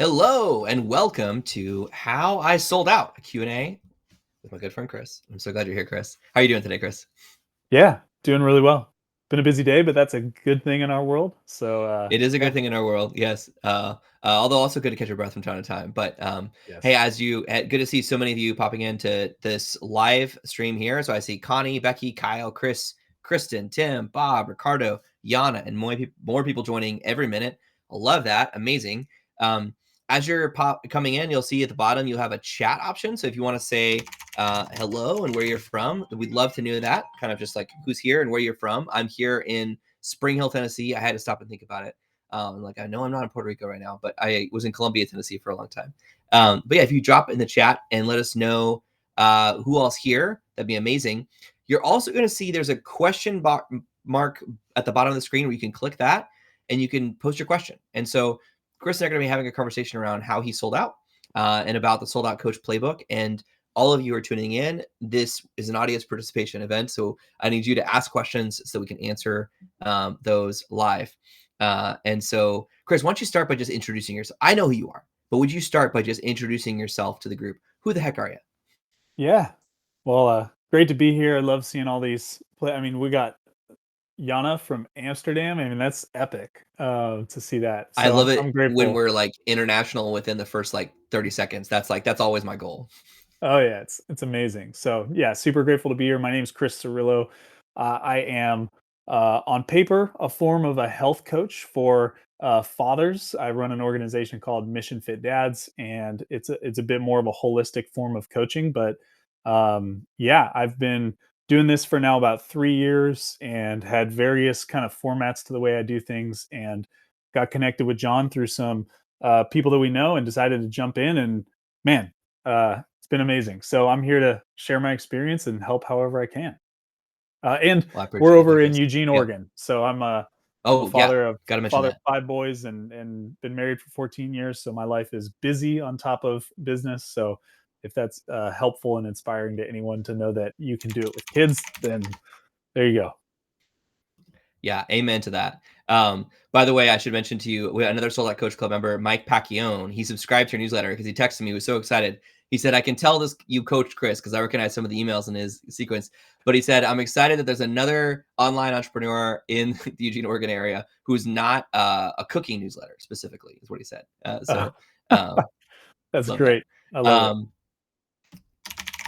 Hello and welcome to How I Sold Out, a Q&A with my good friend Chris. I'm so glad you're here, Chris. How are you doing today, Chris? Yeah, doing really well. Been a busy day, but that's a good thing in our world. So, It is a yeah. good thing in our world, yes. Although also good to catch your breath from time to time. But hey, Yes. good to see so many of you popping into this live stream here. So I see Connie, Becky, Kyle, Chris, Kristen, Tim, Bob, Ricardo, Yana, and more people joining every minute. I love that. Amazing. Um, as you're coming in, you'll see at the bottom you'll have a chat option. So if you want to say hello and where you're from, we'd love to know that. Kind of just like who's here and where you're from. I'm here in Spring Hill, Tennessee. I had to stop and think about it. I know I'm not in Puerto Rico right now, but I was in Columbia, Tennessee for a long time. But yeah, if you drop in the chat and let us know who else here, that'd be amazing. You're also going to see there's a question mark at the bottom of the screen where you can click that and you can post your question. And so Chris and I are going to be having a conversation around how he sold out and about the Sold Out Coach Playbook. And all of you are tuning in. This is an audience participation event, so I need you to ask questions so we can answer those live. And so, Chris, why don't you start by just introducing yourself? I know who you are, but would you start by just introducing yourself to the group? Who the heck are you? Yeah. Well, great to be here. I love seeing all these I mean, we got Yana from Amsterdam. I mean, that's epic to see that. I So love I'm it when grateful. we're like international within the first like 30 seconds. That's always my goal. Oh yeah, it's amazing. So yeah, super grateful to be here. My name's Chris Cirillo. I am on paper a form of a health coach for fathers. I run an organization called Mission Fit Dads, and it's a bit more of a holistic form of coaching. But yeah, I've been doing this for now about 3 years, and had various kind of formats to the way I do things, and got connected with John through some people that we know, and decided to jump in. And man, it's been amazing. So I'm here to share my experience and help however I can. And Well, I we're appreciate that, over in Chris. Eugene, Yeah. Oregon. So I'm a Oh, yeah. father of Got to mention that. 5 boys, and been married for 14 years. So my life is busy on top of business. So if that's helpful and inspiring to anyone to know that you can do it with kids, then there you go. Yeah, amen to that. By the way, I should mention to you, we have another Sold Out Coach Club member, Mike Pacquione. He subscribed to your newsletter because he texted me. He was so excited. He said, I can tell this you coached Chris because I recognize some of the emails in his sequence. But he said, I'm excited that there's another online entrepreneur in the Eugene, Oregon area who's not a cooking newsletter specifically, is what he said. Uh, Um, that's love that. great. I love it. Um,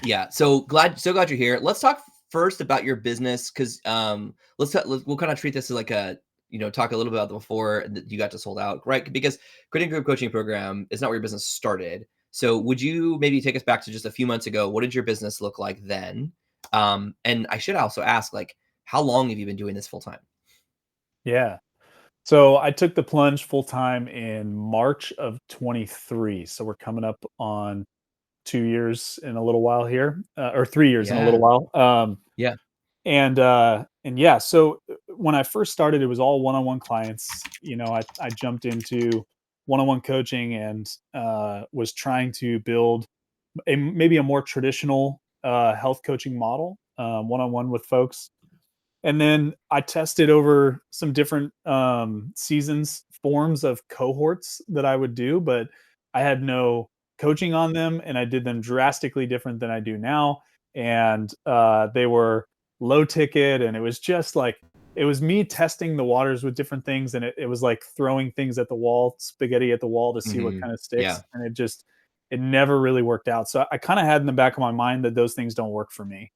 yeah, so glad you're here. Let's talk first about your business because we'll kind of treat this as like a talk a little bit about the before that you got to sold out, right? Because creating a group coaching program is not where your business started. So would you maybe take us back to just a few months ago? What did your business look like then? And I should also ask, like, how long have you been doing this full time? Yeah. So I took the plunge full time in March of 23. So we're coming up on 2 years in a little while here, or 3 years in a little Yeah, while. yeah. And yeah, so when I first started, it was all one-on-one clients. I jumped into one-on-one coaching, and was trying to build maybe a more traditional health coaching model, one-on-one with folks. And then I tested over some different seasons forms of cohorts that I would do, but I had no coaching on them, and I did them drastically different than I do now. And they were low ticket, and it was just like it was me testing the waters with different things, and it was like throwing things at the wall, spaghetti at the wall, to see what kind of Yeah. sticks, and it never really worked out. So I kind of had in the back of my mind that those things don't work for me.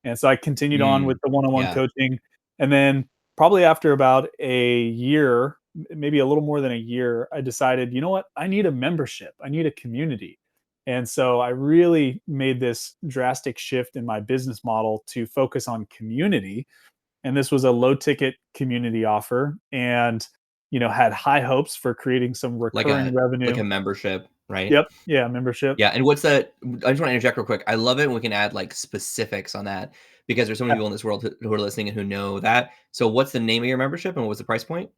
And so I continued on with Mm, the one-on-one yeah. coaching. And then probably after about a year, maybe a little more than a year, I decided, you know what? I need a membership. I need a community. And so I really made this drastic shift in my business model to focus on community. And this was a low ticket community offer, and had high hopes for creating some Like recurring a revenue. membership, right? Yep. Yeah, membership. Yeah, and what's the I just wanna interject real quick. I love it when we can add, like, specifics on that because there's so many people in this world who are listening and who know that. So what's the name of your membership and what's the price point?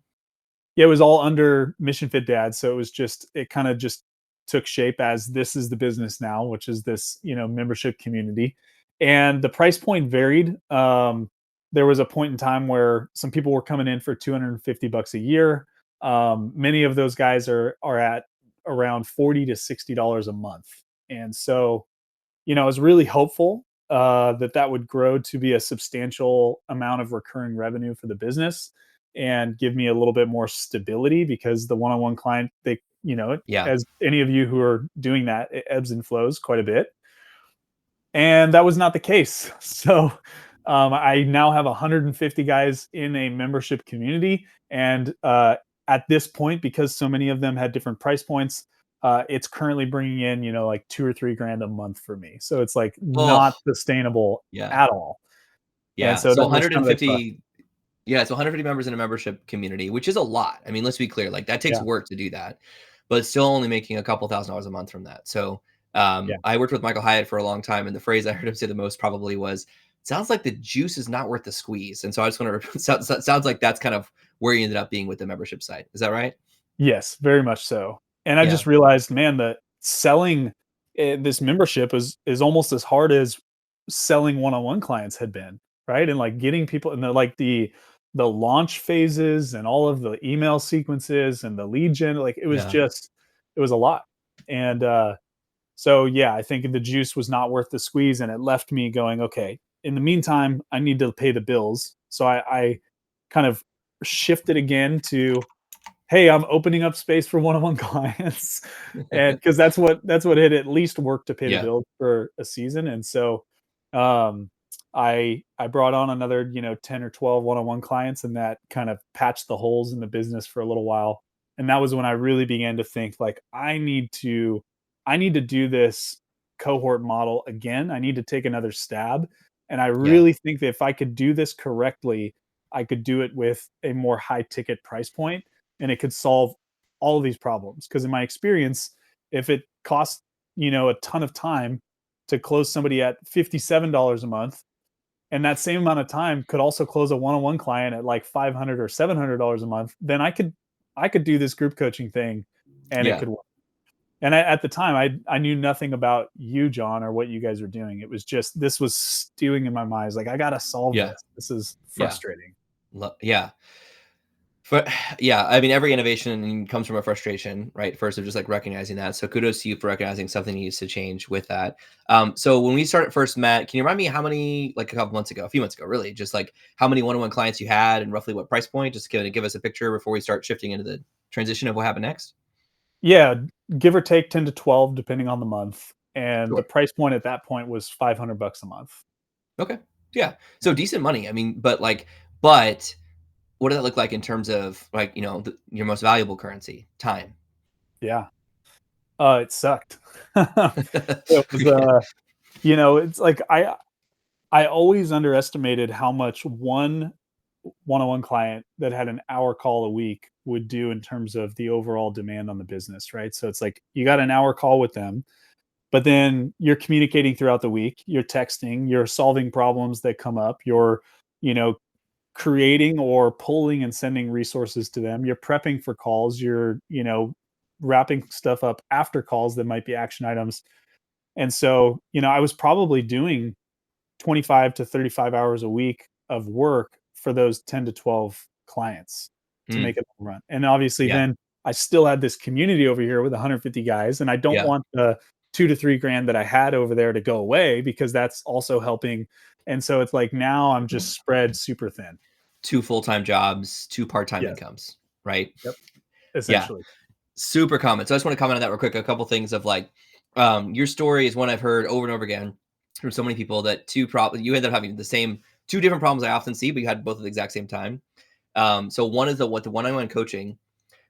Yeah, it was all under Mission Fit Dad. So it kind of just took shape as this is the business now, which is this, membership community. And the price point varied. There was a point in time where some people were coming in for $250 a year. Many of those guys are at around $40 to $60 a month. And so, I was really hopeful that would grow to be a substantial amount of recurring revenue for the business and give me a little bit more stability, because the one-on-one client, Yeah. as any of you who are doing that, it ebbs and flows quite a bit. And that was not the case. So I now have 150 guys in a membership community, and at this point, because so many of them had different price points, it's currently bringing in like 2 or 3 grand a month for me. So it's like Oh, not sustainable yeah. at all. And Yeah. so So there's kind of a trust. 150. Yeah, so 150 members in a membership community, which is a lot. I mean, let's be clear, like that takes Yeah, work to do that, but it's still only making a couple $1,000s a month from that. So yeah. I worked with Michael Hyatt for a long time, and the phrase I heard him say the most probably was, "Sounds like the juice is not worth the squeeze." And so I just want to sounds like that's kind of where you ended up being with the membership site. Is that right? Yes, very much so. And I Yeah, just realized, man, that selling this membership is almost as hard as selling one-on-one clients had been, right? And like getting people in the launch phases and all of the email sequences and the lead gen, like yeah, it was a lot. And so yeah, I think the juice was not worth the squeeze, and it left me going, okay, in the meantime, I need to pay the bills. So I kind of shifted again to, hey, I'm opening up space for one-on-one clients, and because that's what had at least worked to pay the yeah, bills for a season. And so, um, I brought on another 10 or 12 one-on-one clients, and that kind of patched the holes in the business for a little while. And that was when I really began to think like I need to do this cohort model again. I need to take another stab, and I yeah, really think that if I could do this correctly, I could do it with a more high ticket price point, and it could solve all of these problems. Because in my experience, if it costs a ton of time to close somebody at $57 a month, and that same amount of time could also close a one-on-one client at like $500 or $700 a month, then I could do this group coaching thing, and it yeah, could work. And at the time, I knew nothing about you, John, or what you guys were doing. It was just, this was stewing in my mind. It's like, I got to solve yeah, this. This is yeah, frustrating. yeah. For yeah, I mean, every innovation comes from a frustration, right? First of just like recognizing that. So kudos to you for recognizing something needs to change with that. So when we started first met, can you remind me how many, like a few months ago, really, just like how many one-on-one clients you had and roughly what price point, just to give us a picture before we start shifting into the transition of what happened next? Yeah, give or take 10 to 12 depending on the month, and the Sure. price point at that point was $500 a month. Okay. Yeah. Yeah. So decent money. I mean, but what did that look like in terms of like, your most valuable currency, time? Yeah. It sucked. It was, Yeah. it's like I always underestimated how much one-on-one client that had an hour call a week would do in terms of the overall demand on the business, right? So it's like you got an hour call with them, but then you're communicating throughout the week, you're texting, you're solving problems that come up, you're, you know, creating or pulling and sending resources to them, you're prepping for calls, you're, wrapping stuff up after calls that might be action items. And so, I was probably doing 25 to 35 hours a week of work for those 10 to 12 clients to Mm, make it run. And obviously yeah. then I still had this community over here with 150 guys, and I don't Yeah. want the 2 to 3 grand that I had over there to go away, because that's also helping. And so it's like now I'm just spread super thin. 2 full-time jobs, 2 part-time Yes. incomes, right? Yep. Yeah, Essentially. super common. So I just want to comment on that real quick. A couple things of like, your story is one I've heard over and over again from so many people that you end up having the same 2 different problems I often see, but you had both at the exact same time. So one is the one-on-one coaching.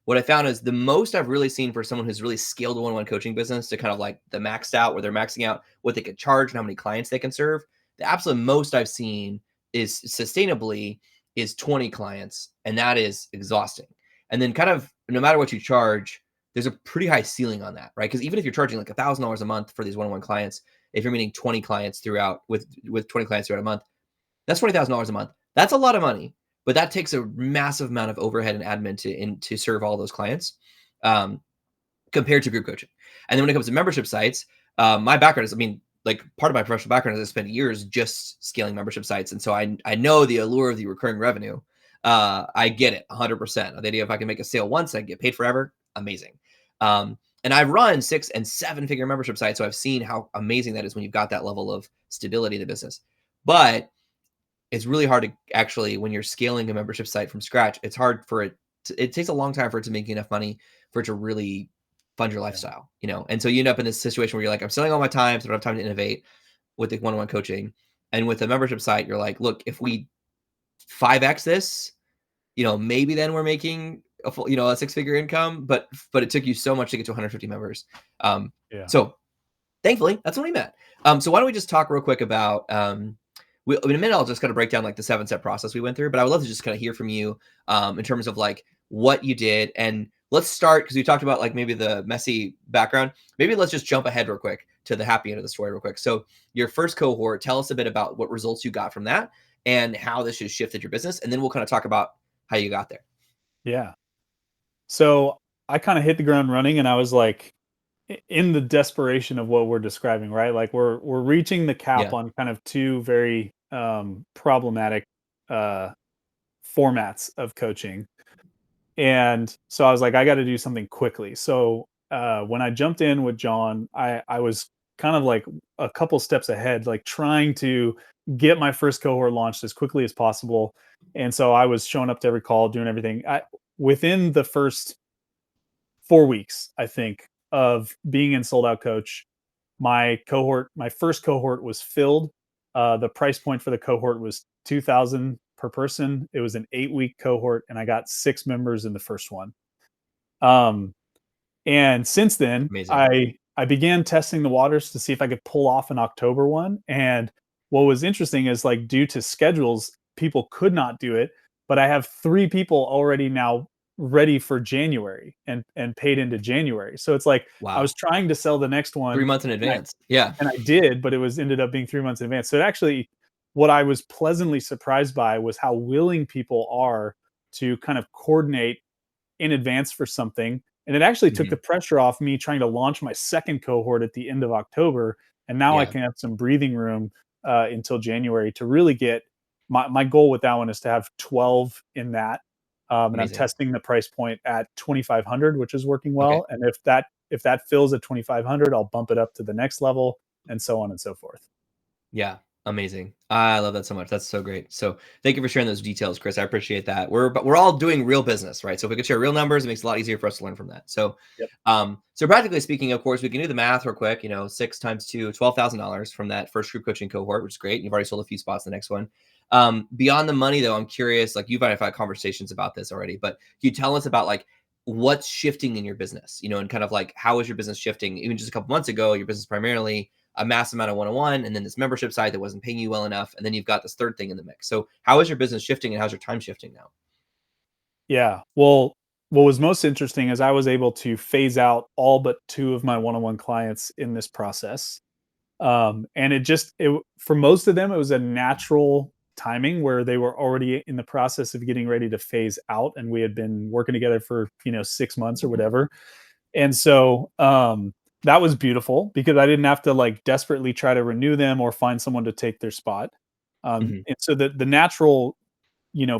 What I found is the most I've really seen for someone who's really scaled a one-on-one coaching business to kind of like the maxed out, where they're maxing out what they could charge and how many clients they can serve. The absolute most I've seen is sustainably is 20 clients, and that is exhausting. And then kind of no matter what you charge, there's a pretty high ceiling on that, right? Because even if you're charging like $1,000 a month for these one-on-one clients, if you're meeting 20 clients throughout with 20 clients throughout a month, that's $20,000 a month. That's a lot of money, but that takes a massive amount of overhead and admin to serve all those clients, um, compared to group coaching. And then when it comes to membership sites, my background is, I mean, like part of my professional background is I spent years just scaling membership sites, and so I know the allure of the recurring revenue. I get it 100%. The idea if I can make a sale once, I get paid forever, amazing. And I've run 6 and 7 figure membership sites, so I've seen how amazing that is when you've got that level of stability in the business. But it's really hard to actually, when you're scaling a membership site from scratch, it's hard for it to, it takes a long time for it to make enough money for it to really fund your Yeah. lifestyle, you know? And so you end up in this situation where you're like, I'm selling all my time, so I don't have time to innovate with the one-on-one coaching. And with the membership site, you're like, look, if we 5x this, you know, maybe then we're making a full, you know, a 6-figure income, but it took you so much to get to 150 members. Yeah. So thankfully, that's when we met. So why don't we just talk real quick about in a minute, I'll just kind of break down like the 7-step process we went through, but I would love to just kind of hear from you in terms of like what you did. And let's start, because we talked about like maybe the messy background. Maybe let's just jump ahead real quick to the happy end of the story real quick. So your first cohort, tell us a bit about what results you got from that and how this has shifted your business. And then we'll kind of talk about how you got there. Yeah. So I kind of hit the ground running, and I was like, in the desperation of what we're describing, right? Like we're reaching the cap Yeah. on kind of two very problematic uh, formats of coaching. And so I was like, I got to do something quickly. So when I jumped in with John, I was kind of like a couple steps ahead, like trying to get my first cohort launched as quickly as possible. And so I was showing up to every call, doing everything. Within the first 4 weeks, I think, of being in Sold Out Coach, my first cohort was filled. The price point for the cohort was 2,000 per person. It was an 8-week cohort, and I got 6 members in the first one. Um, and since then, Amazing. I began testing the waters to see if I could pull off an October one. And what was interesting is, like, due to schedules, people could not do it. But I have 3 people already now ready for January and paid into January. So it's like I was Wow. trying to sell the next one, 3 months in and I advance. Yeah. and I did, but it was ended up being 3 months in advance. So it actually, what I was pleasantly surprised by was how willing people are to kind of coordinate in advance for something. And it actually took the Mhm. pressure off me trying to launch my second cohort at the end of October. And now I Yeah. can have some breathing room until January to really get my goal with that one is to have 12 in that. And I'm Amazing. testing the price point at 2,500, which is working Okay. well. And if that fills at 2,500, I'll bump it up to the next level, and so on and so forth. Yeah, amazing. I love that so much. That's so great. So thank you for sharing those details, Chris. I appreciate that. We're all doing real business, right? So if we could share real numbers, it makes it a lot easier for us to learn from that. So Yep. so practically speaking, of course, we can do the math real quick. You know, 6 times 2, $12,000 from that first group coaching cohort, which is great. You've already sold a few spots in the next one. Beyond the money, though, I'm curious. Like you've had conversations about this already, but can you tell us about like what's shifting in your business? You know, and kind of like how is your business shifting? Even just a couple months ago, your business primarily a mass amount of one-on-one, and then this membership site that wasn't paying you well enough, and then you've got this third thing in the mix. So how is your business shifting, and how's your time shifting now? Yeah. Well, what was most interesting is I was able to phase out all but 2 of my one-on-one clients in this process. And for most of them, it was a natural timing where they were already in the process of getting ready to phase out, and we had been working together for, 6 months or whatever. And so, that was beautiful because I didn't have to, like, desperately try to renew them or find someone to take their spot. Mhm. And so the natural,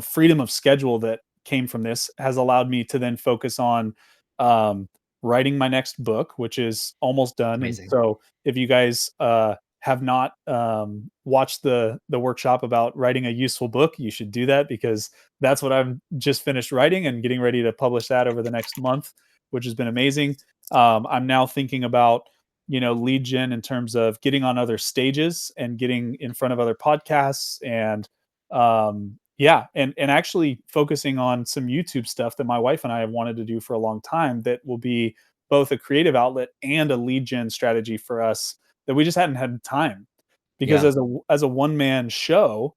freedom of schedule that came from this has allowed me to then focus on um, writing my next book, which is almost done. And Amazing. so, if you guys have not watched the workshop about writing a useful book, you should do that because that's what I've just finished writing and getting ready to publish that over the next month, which has been amazing. I'm now thinking about lead gen in terms of getting on other stages and getting in front of other podcasts and yeah, and actually focusing on some YouTube stuff that my wife and I have wanted to do for a long time that will be both a creative outlet and a lead gen strategy for us that we just hadn't had time. Because Yeah. as a one man show,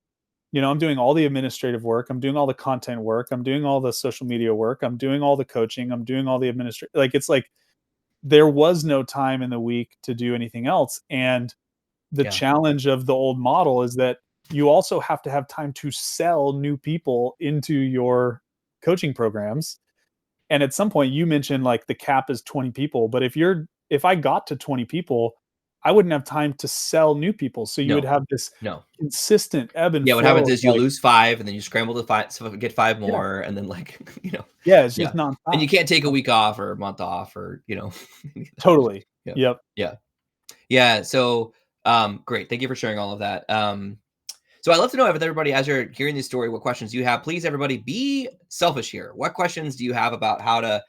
I'm doing all the administrative work, I'm doing all the content work, I'm doing all the social media work, I'm doing all the coaching, I'm doing all the it's like there was no time in the week to do anything else. And the Yeah. challenge of the old model is that you also have to have time to sell new people into your coaching programs. And at some point you mentioned like the cap is 20 people, but if I got to 20 people, I wouldn't have time to sell new people. So you would No, have this no. consistent ebb and Yeah, what flow happens of is you like, lose 5 and then you scramble to get 5 yeah, more and then like, yeah, it's yeah. just And nonstop. you can't take a week off or a month off or, any of that. Totally. Yeah. Yep. Yeah. Yeah. So, great. Thank you for sharing all of that. So I'd love to know if everybody, as you're hearing this story, what questions you have. Please, everybody, be selfish here. What questions do you have about how to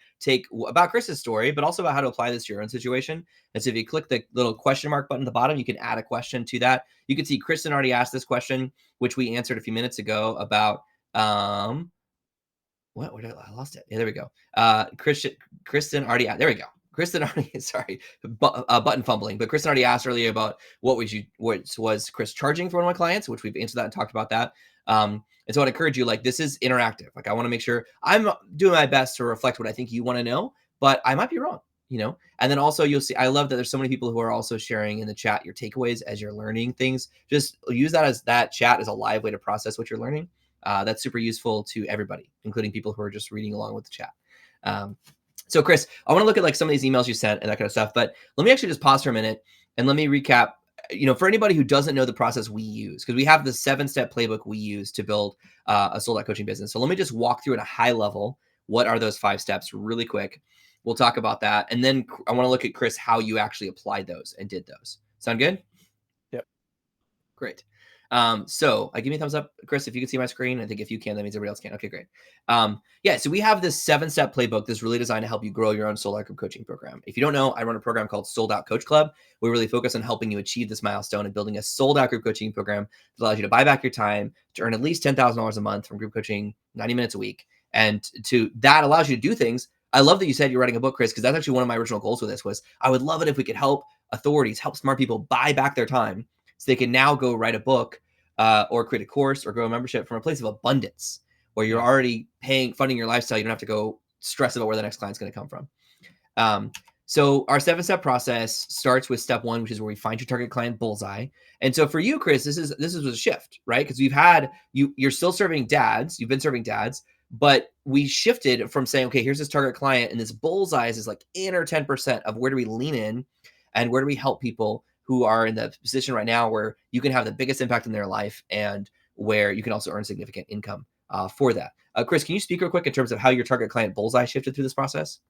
about Chris's story, but also about how to apply this to your own situation? And so if you click the little question mark button at the bottom, you can add a question to that. You can see Kristen already asked this question, which we answered a few minutes ago about what did I lost it? Yeah, there we go. Kristen already there we go. Kristen already sorry, button fumbling, but Kristen already asked earlier about what was Chris charging for one of my clients, which we've answered that and talked about that. And so I'd encourage you, like, this is interactive. Like, I want to make sure I'm doing my best to reflect what I think you want to know, but I might be wrong, And then also you'll see, I love that there's so many people who are also sharing in the chat your takeaways as you're learning things. Just use that chat as a live way to process what you're learning. That's super useful to everybody, including people who are just reading along with the chat. So Chris, I want to look at like some of these emails you sent and that kind of stuff, but let me actually just pause for a minute and let me recap, for anybody who doesn't know the process we use, because we have the 7-step playbook we use to build a sold out coaching business. So let me just walk through at a high level. What are those 5 steps really quick? We'll talk about that. And then I want to look at, Chris, how you actually applied those and did those. Sound good? Yep. Great. So give me a thumbs up, Chris, if you can see my screen. I think if you can, that means everybody else can. Okay, great. Yeah, so we have this 7-step playbook that's really designed to help you grow your own sold out group coaching program. If you don't know, I run a program called Sold Out Coach Club. We really focus on helping you achieve this milestone and building a sold out group coaching program that allows you to buy back your time, to earn at least $10,000 a month from group coaching, 90 minutes a week. And that allows you to do things. I love that you said you're writing a book, Chris, because that's actually one of my original goals with this was I would love it if we could help authorities, help smart people buy back their time so they can now go write a book or create a course or grow a membership from a place of abundance where you're already funding your lifestyle. You don't have to go stress about where the next client's going to come from. So our 7-step process starts with step 1, which is where we find your target client bullseye. And so for you, Chris, this is a shift, right? Because you're still serving dads. You've been serving dads, but we shifted from saying, okay, here's this target client, and this bullseye is like inner 10% of where do we lean in and where do we help people who are in the position right now where you can have the biggest impact in their life and where you can also earn significant income for that. Chris, can you speak real quick in terms of how your target client bullseye shifted through this process?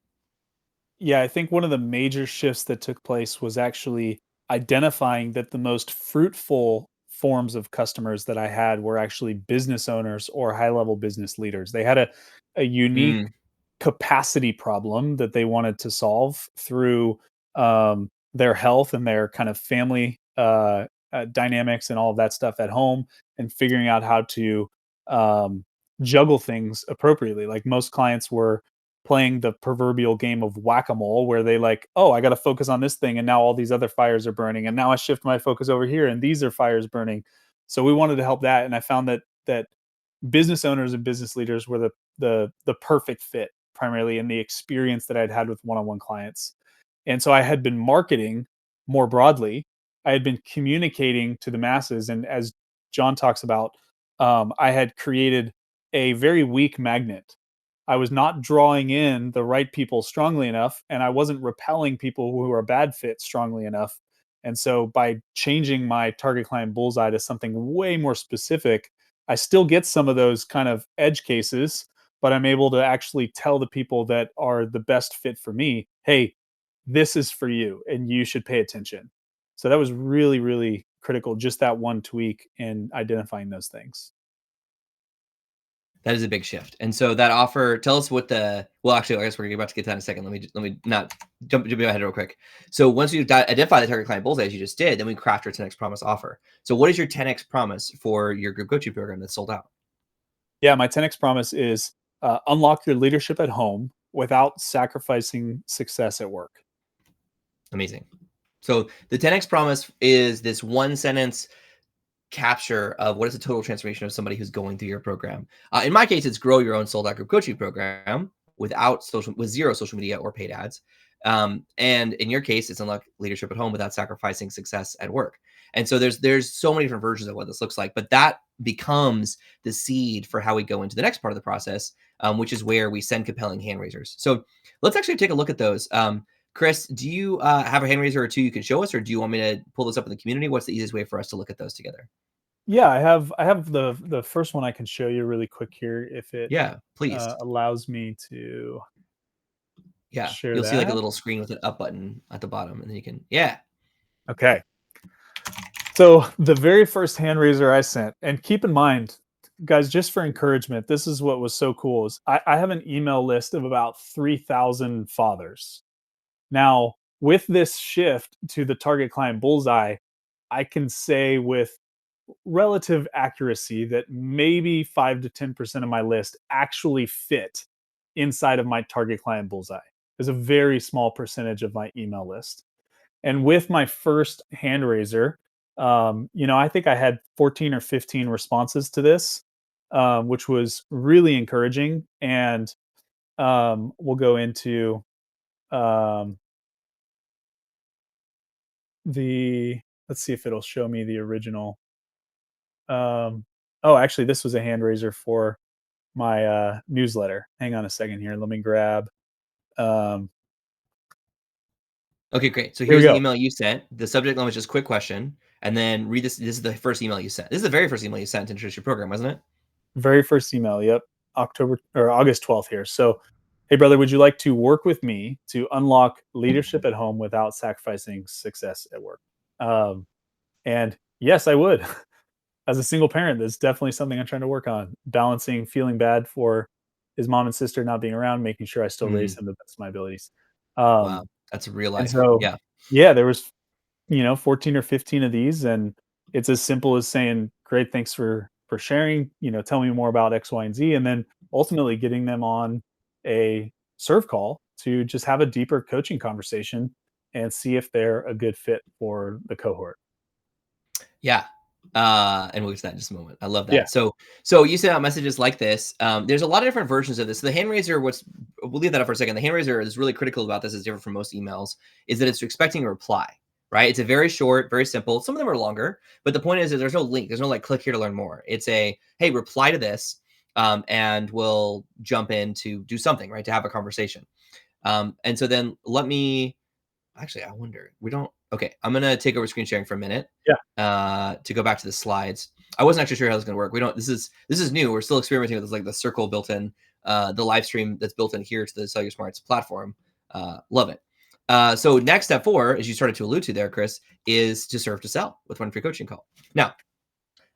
Yeah, I think one of the major shifts that took place was actually identifying that the most fruitful forms of customers that I had were actually business owners or high level business leaders. They had a unique Mm, capacity problem that they wanted to solve through their health and their kind of family dynamics and all of that stuff at home, and figuring out how to um, juggle things appropriately. Like most clients were playing the proverbial game of whack-a-mole where they like, oh, I got to focus on this thing and now all these other fires are burning and now I shift my focus over here and these are fires burning. So we wanted to help that, and I found that business owners and business leaders were the perfect fit, primarily in the experience that I'd had with one-on-one clients. And so I had been marketing more broadly. I had been communicating to the masses, and as John talks about, I had created a very weak magnet. I was not drawing in the right people strongly enough, and I wasn't repelling people who are bad fits strongly enough. And so by changing my target client bullseye to something way more specific, I still get some of those kind of edge cases, but I'm able to actually tell the people that are the best fit for me, hey, this is for you and you should pay attention. So that was really, really critical, just that one tweak in identifying those things. that is a big shift. And so that offer, tell us what actually, I guess we're about to get to that in a second. Let me not jump ahead real quick. So once you identify the target client bullseye, as you just did, then we craft our 10x promise offer. So what is your 10x promise for your group coaching program that's sold out? Yeah, my 10x promise is unlock your leadership at home without sacrificing success at work. Amazing. So the 10x promise is this one sentence capture of what is the total transformation of somebody who's going through your program. In my case, it's grow your own sold out group coaching program with zero social media or paid ads. And in your case, it's unlock leadership at home without sacrificing success at work. And so there's so many different versions of what this looks like, but that becomes the seed for how we go into the next part of the process, which is where we send compelling hand raisers. So let's actually take a look at those. Chris, do you have a hand raiser or two you can show us, or do you want me to pull this up in the community? What's the easiest way for us to look at those together? Yeah, I have the first one I can show you really quick here if it Yeah, please. allows me to Yeah, share you'll see like a that. little screen with an up button at the bottom, and then you can. Yeah. Okay. So the very first hand raiser I sent, and keep in mind, guys, just for encouragement, this is what was so cool is I have an email list of about 3,000 fathers. Now, with this shift to the target client bullseye, I can say with relative accuracy that maybe 5 to 10% of my list actually fit inside of my target client bullseye. There's a very small percentage of my email list. And with my first hand raiser, I think I had 14 or 15 responses to this, which was really encouraging. And we'll go into um, the, let's see if it'll show me the original. Um, oh, actually, this was a hand raiser for my newsletter. Hang on a second here. Let me grab. Um, Okay, great. So Here we here's the go. email you sent. The subject line was just quick question, and then read this. This is the first email you sent. This is the very first email you sent to introduce your program, wasn't it? Very first email. Yep. October or August 12th here. So, hey, brother, would you like to work with me to unlock leadership at home without sacrificing success at work? Um, and yes, I would. As a single parent, that's definitely something I'm trying to work on. Balancing feeling bad for his mom and sister not being around, making sure I still raise Mm, him the best of my abilities. Um, wow, that's real and life. so, Yeah. yeah, there was 14 or 15 of these, and it's as simple as saying, great, thanks for sharing, tell me more about X, Y, and Z, and then ultimately getting them on a serve call to just have a deeper coaching conversation and see if they're a good fit for the cohort. Yeah. And we'll get to that in just a moment. I love Yeah. that. So you sent out messages like this. There's a lot of different versions of this. So the hand raiser, we'll leave that up for a second. The hand raiser is really critical about this, is different from most emails, is that it's expecting a reply, right? It's a very short, very simple. Some of them are longer, but the point is that there's no link. There's no like click here to learn more. It's a, hey, reply to this. And we'll jump in to do something, right? To have a conversation. And so then let me actually, I wonder. We don't. Okay, I'm gonna take over screen sharing for a minute. Yeah. To go back to the slides. I wasn't actually sure how this was gonna work. We don't. This is new. We're still experimenting with this, like the circle built in, the live stream that's built in here to the Sell Your Smarts platform. Love it. So next step 4, as you started to allude to there, Chris, is to serve to sell with one free coaching call. Now,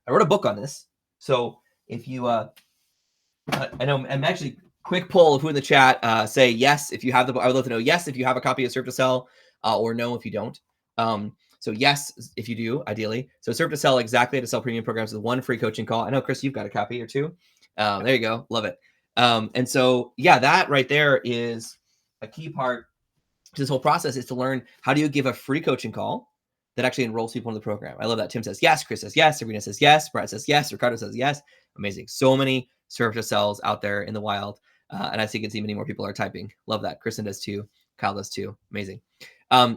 I wrote a book on this. So if you, I know, I'm actually quick poll of who in the chat say yes if you have the book. I would love to know yes if you have a copy of Serve to Sell, or no if you don't. So yes if you do, ideally. So Serve to Sell, exactly how to sell premium programs with one free coaching call. I know, Chris, you've got a copy or two. There you go, love it. And so yeah, that right there is a key part to this whole process, is to learn how do you give a free coaching call that actually enrolls people in the program. I love that. Tim says yes, Chris says yes, Sabrina says yes, Brad says yes, Ricardo says yes. Amazing. So many Serve to Sells out there in the wild. And I think it's many more people are typing. Love that. Kristen does too. Kyle does too. Amazing.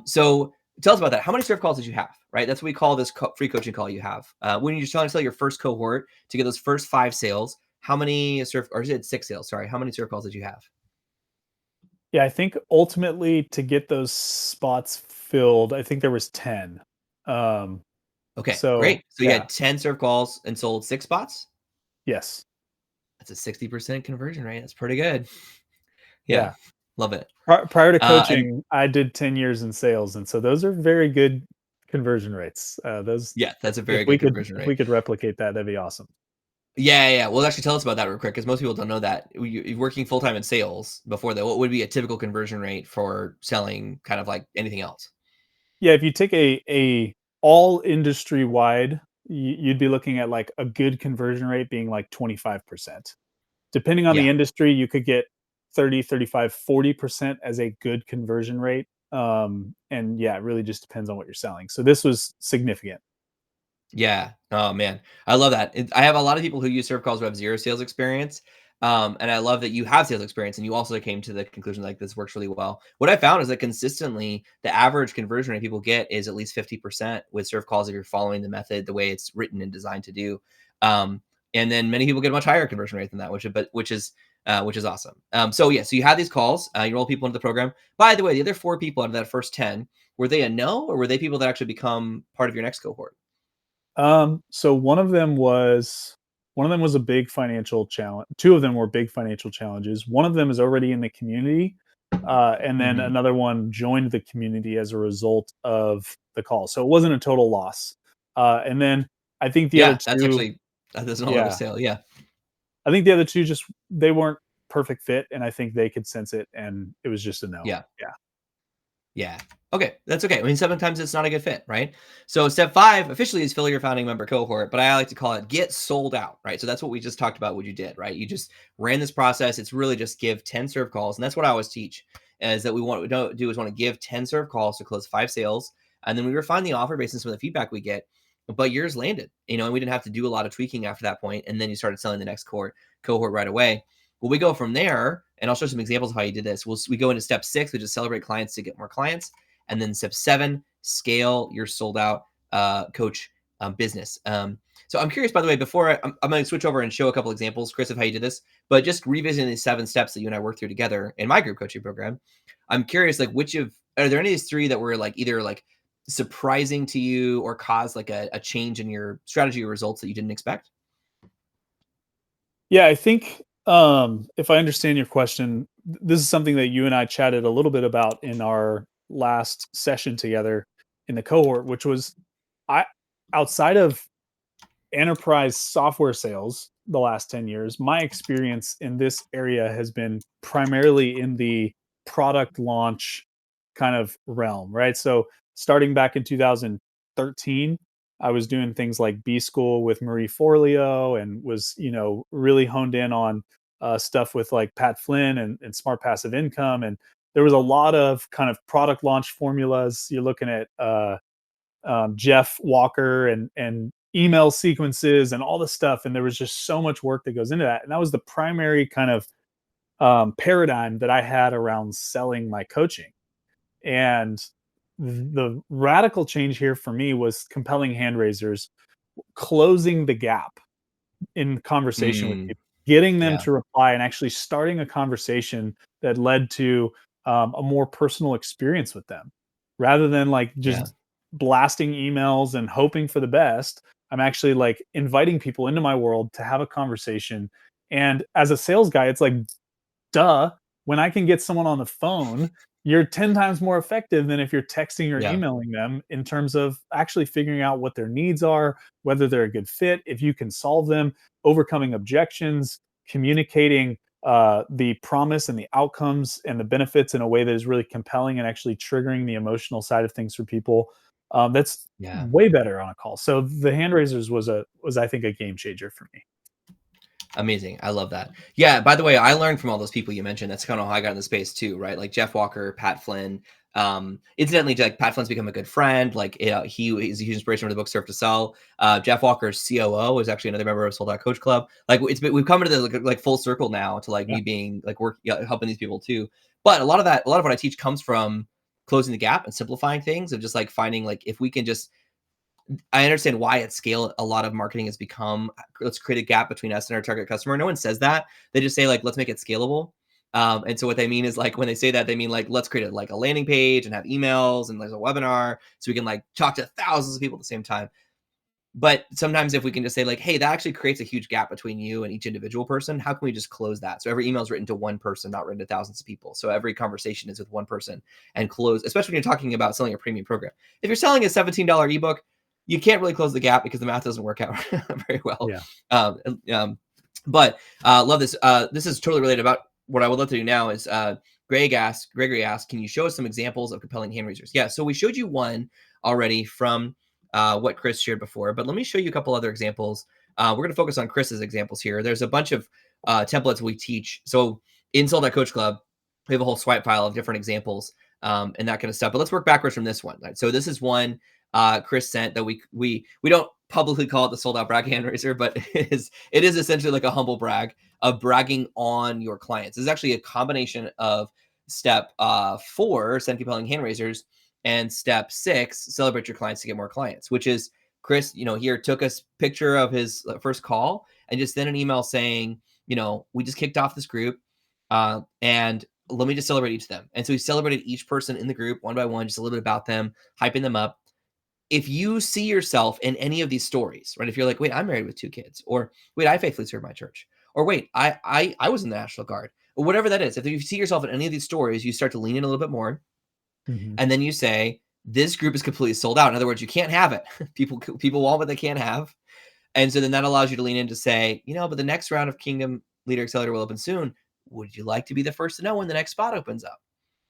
So tell us about that. How many serve calls did you have? Right. That's what we call this free coaching call you have. When you're trying to sell your first cohort to get those first 5 sales, how many serve, or is it 6 sales? Sorry. How many serve calls did you have? Yeah, I think ultimately to get those spots filled, I think there was 10. Um, Okay, so great. So you yeah, had 10 serve calls and sold 6 spots. yes, That's a 60% conversion rate. That's pretty good. Yeah, yeah. love it. Prior to And coaching, I did 10 years in sales, and so those are very good conversion rates. Those, yeah, that's a if very we good could conversion if rate. we could replicate that, that'd be awesome. Yeah, yeah. Well, actually, tell us about that real quick, because most people don't know that. You're working full time in sales before that. What would be a typical conversion rate for selling kind of like anything else? Yeah, if you take a all industry wide, you'd be looking at like a good conversion rate being like 25%. Depending on Yeah, the industry, you could get 30, 35, 40% as a good conversion rate. And yeah, it really just depends on what you're selling. So this was significant. yeah. Oh man, I love that. I have a lot of people who use serve calls who have zero sales experience. And I love that you have sales experience and you also came to the conclusion like this works really well. What I found is that consistently the average conversion rate people get is at least 50% with serve calls if you're following the method the way it's written and designed to do. And then many people get a much higher conversion rate than that, which is which is awesome. So yeah, so you had these calls, you roll people into the program. By the way, the other 4 people out of that first 10, were they a no, or were they people that actually become part of your next cohort? So one of them was a big financial challenge. Two of them were big financial challenges. One of them is already in the community, and then Mhm. another one joined the community as a result of the call. So it wasn't a total loss. And then I think the other Yeah, that's two, actually that doesn't all ever yeah, sale. Yeah. I think the other two just they weren't perfect fit, and I think they could sense it, and it was just a no. Yeah. Yeah. Yeah. Okay, that's okay. I mean, sometimes it's not a good fit, right? So step 5 officially is fill your founding member cohort, but I like to call it get sold out, right? So that's what we just talked about. What you did, right? You just ran this process. It's really just give 10 serve calls, and that's what I always teach. Is that we don't do is want to give 10 serve calls to close 5 sales, and then we refine the offer based on some of the feedback we get. But yours landed, and we didn't have to do a lot of tweaking after that point, and then you started selling the next cohort right away. Well, we go from there, and I'll show some examples of how you did this. We go into step 6, which is celebrate clients to get more clients. And then step 7, scale your sold out coach business. So I'm curious, by the way, I'm going to switch over and show a couple examples, Chris, of how you did this, but just revisiting these 7 steps that you and I worked through together in my group coaching program. I'm curious, like, are there any of these 3 that were like either like surprising to you or caused like a change in your strategy or results that you didn't expect? Yeah, I think, if I understand your question, this is something that you and I chatted a little bit about in our last session together in the cohort, which was I outside of enterprise software sales the last 10 years, my experience in this area has been primarily in the product launch kind of realm, right? So starting back in 2013, I was doing things like B School with Marie Forleo and was, really honed in on stuff with like Pat Flynn and Smart Passive Income. And there was a lot of kind of product launch formulas. You're looking at Jeff Walker and email sequences and all this stuff. And there was just so much work that goes into that. And that was the primary kind of paradigm that I had around selling my coaching. And the radical change here for me was compelling hand raisers, closing the gap in conversation with Mm, people, getting them yeah. to reply and actually starting a conversation that led to a more personal experience with them rather than like Yeah. just blasting emails and hoping for the best. I'm actually like inviting people into my world to have a conversation. And as a sales guy, it's like, duh, when I can get someone on the phone, you're 10 times more effective than if you're texting or Yeah. emailing them in terms of actually figuring out what their needs are, whether they're a good fit, if you can solve them, overcoming objections, communicating the promise and the outcomes and the benefits in a way that is really compelling and actually triggering the emotional side of things for people. That's Yeah. way better on a call. So the hand raisers was I think a game changer for me. Amazing. I love that. Yeah. By the way, I learned from all those people you mentioned. That's kind of how I got in the space too, right? Like Jeff Walker, Pat Flynn. Incidentally, like Pat Flynn's become a good friend. Like he is a huge inspiration for the book Surf to Sell. Jeff Walker's COO is actually another member of Sold Out Coach Club. Like we've come into the like full circle now to like Yeah. me being like helping these people too. But a lot of what I teach comes from closing the gap and simplifying things of just like finding like if we can just I understand why at scale a lot of marketing has become let's create a gap between us and our target customer. No one says that. They just say like let's make it scalable. And so what they mean is like when they say that they mean like let's create like a landing page and have emails and there's a webinar so we can like talk to thousands of people at the same time. But sometimes if we can just say like, hey, that actually creates a huge gap between you and each individual person. How can we just close that? So every email is written to one person, not written to thousands of people. So every conversation is with one person and close, especially when you're talking about selling a premium program. If you're selling a $17 ebook, you can't really close the gap because the math doesn't work out very well. Yeah. Um, um, but love this. This is totally related about what I would love to do now is Gregory asked, can you show us some examples of compelling hand raisers? Yeah. So we showed you one already from what Chris shared before, but let me show you a couple other examples. We're going to focus on Chris's examples here. There's a bunch of templates we teach. So in Sold Out Coach Club, we have a whole swipe file of different examples and that kind of stuff. But let's work backwards from this one. Right? So this is one Chris sent that we don't publicly call it the Sold Out Brag Hand Raiser, but it is essentially like a humble brag of bragging on your clients. This is actually a combination of step 4, send compelling hand raisers, and step 6, celebrate your clients to get more clients, which is Chris, here took a picture of his first call and just sent an email saying, we just kicked off this group, and let me just celebrate each of them. And so he celebrated each person in the group one by one, just a little bit about them, hyping them up. If you see yourself in any of these stories, right? If you're like, wait, I'm married with 2 kids, or wait, I faithfully serve my church, or wait, I was in the National Guard, or whatever that is. If you see yourself in any of these stories, you start to lean in a little bit more, Mhm. and then you say, this group is completely sold out. In other words, you can't have it. People want what they can't have. And so then that allows you to lean in to say, but the next round of Kingdom Leader Accelerator will open soon. Would you like to be the first to know when the next spot opens up?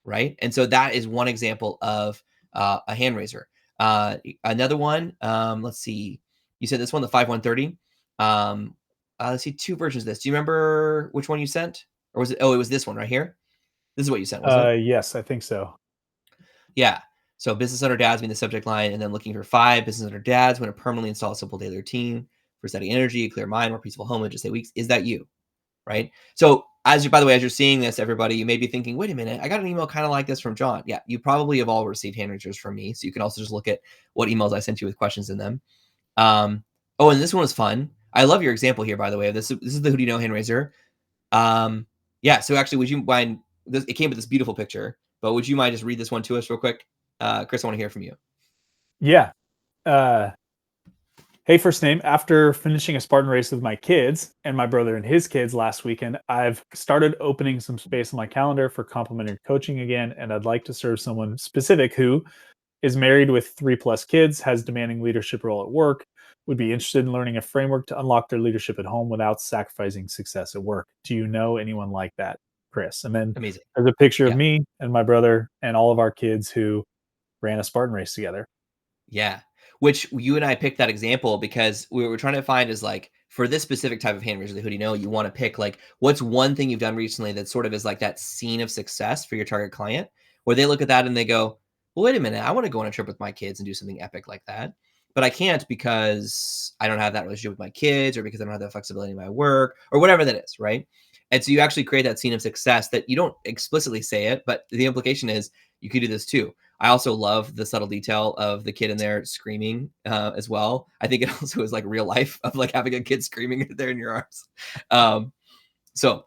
Right. And so that is one example of a hand raiser. Another one, let's see. You said this one, the 5130. Let's see, 2 versions of this. Do you remember which one you sent? Or was it? Oh, it was this one right here. This is what you sent, wasn't it? Yes, I think so. Yeah. So business owner dads being the subject line, and then looking for 5 business owner dads want to permanently install a simple daily routine for setting energy, a clear mind, more peaceful home in just 8 weeks. Is that you? Right. So by the way, as you're seeing this, everybody, you may be thinking, wait a minute, I got an email kind of like this from John. Yeah, you probably have all received hand raisers from me. So you can also just look at what emails I sent you with questions in them. Oh, and this one was fun. I love your example here, by the way. This is the Who Do You Know hand raiser. Yeah. So actually, would you mind? It came with this beautiful picture, but would you mind just read this one to us real quick? Chris, I want to hear from you. Yeah. Uh, Hey, first name. After finishing a Spartan race with my kids and my brother and his kids last weekend, I've started opening some space on my calendar for complimentary coaching again. And I'd like to serve someone specific who is married with 3+ kids, has demanding leadership role at work, would be interested in learning a framework to unlock their leadership at home without sacrificing success at work. Do you know anyone like that, Chris? And then Amazing. there's a picture of Yeah. me and my brother and all of our kids who ran a Spartan race together. Yeah. Which you and I picked that example because we were trying to find is like for this specific type of hand raiser, the Who Do You Know, you want to pick like what's one thing you've done recently that sort of is like that scene of success for your target client, where they look at that and they go, well, wait a minute, I want to go on a trip with my kids and do something epic like that. But I can't because I don't have that relationship with my kids, or because I don't have that flexibility in my work, or whatever that is, right? And so you actually create that scene of success that you don't explicitly say it, but the implication is you could do this too. I also love the subtle detail of the kid in there screaming as well. I think it also is like real life of like having a kid screaming there in your arms. So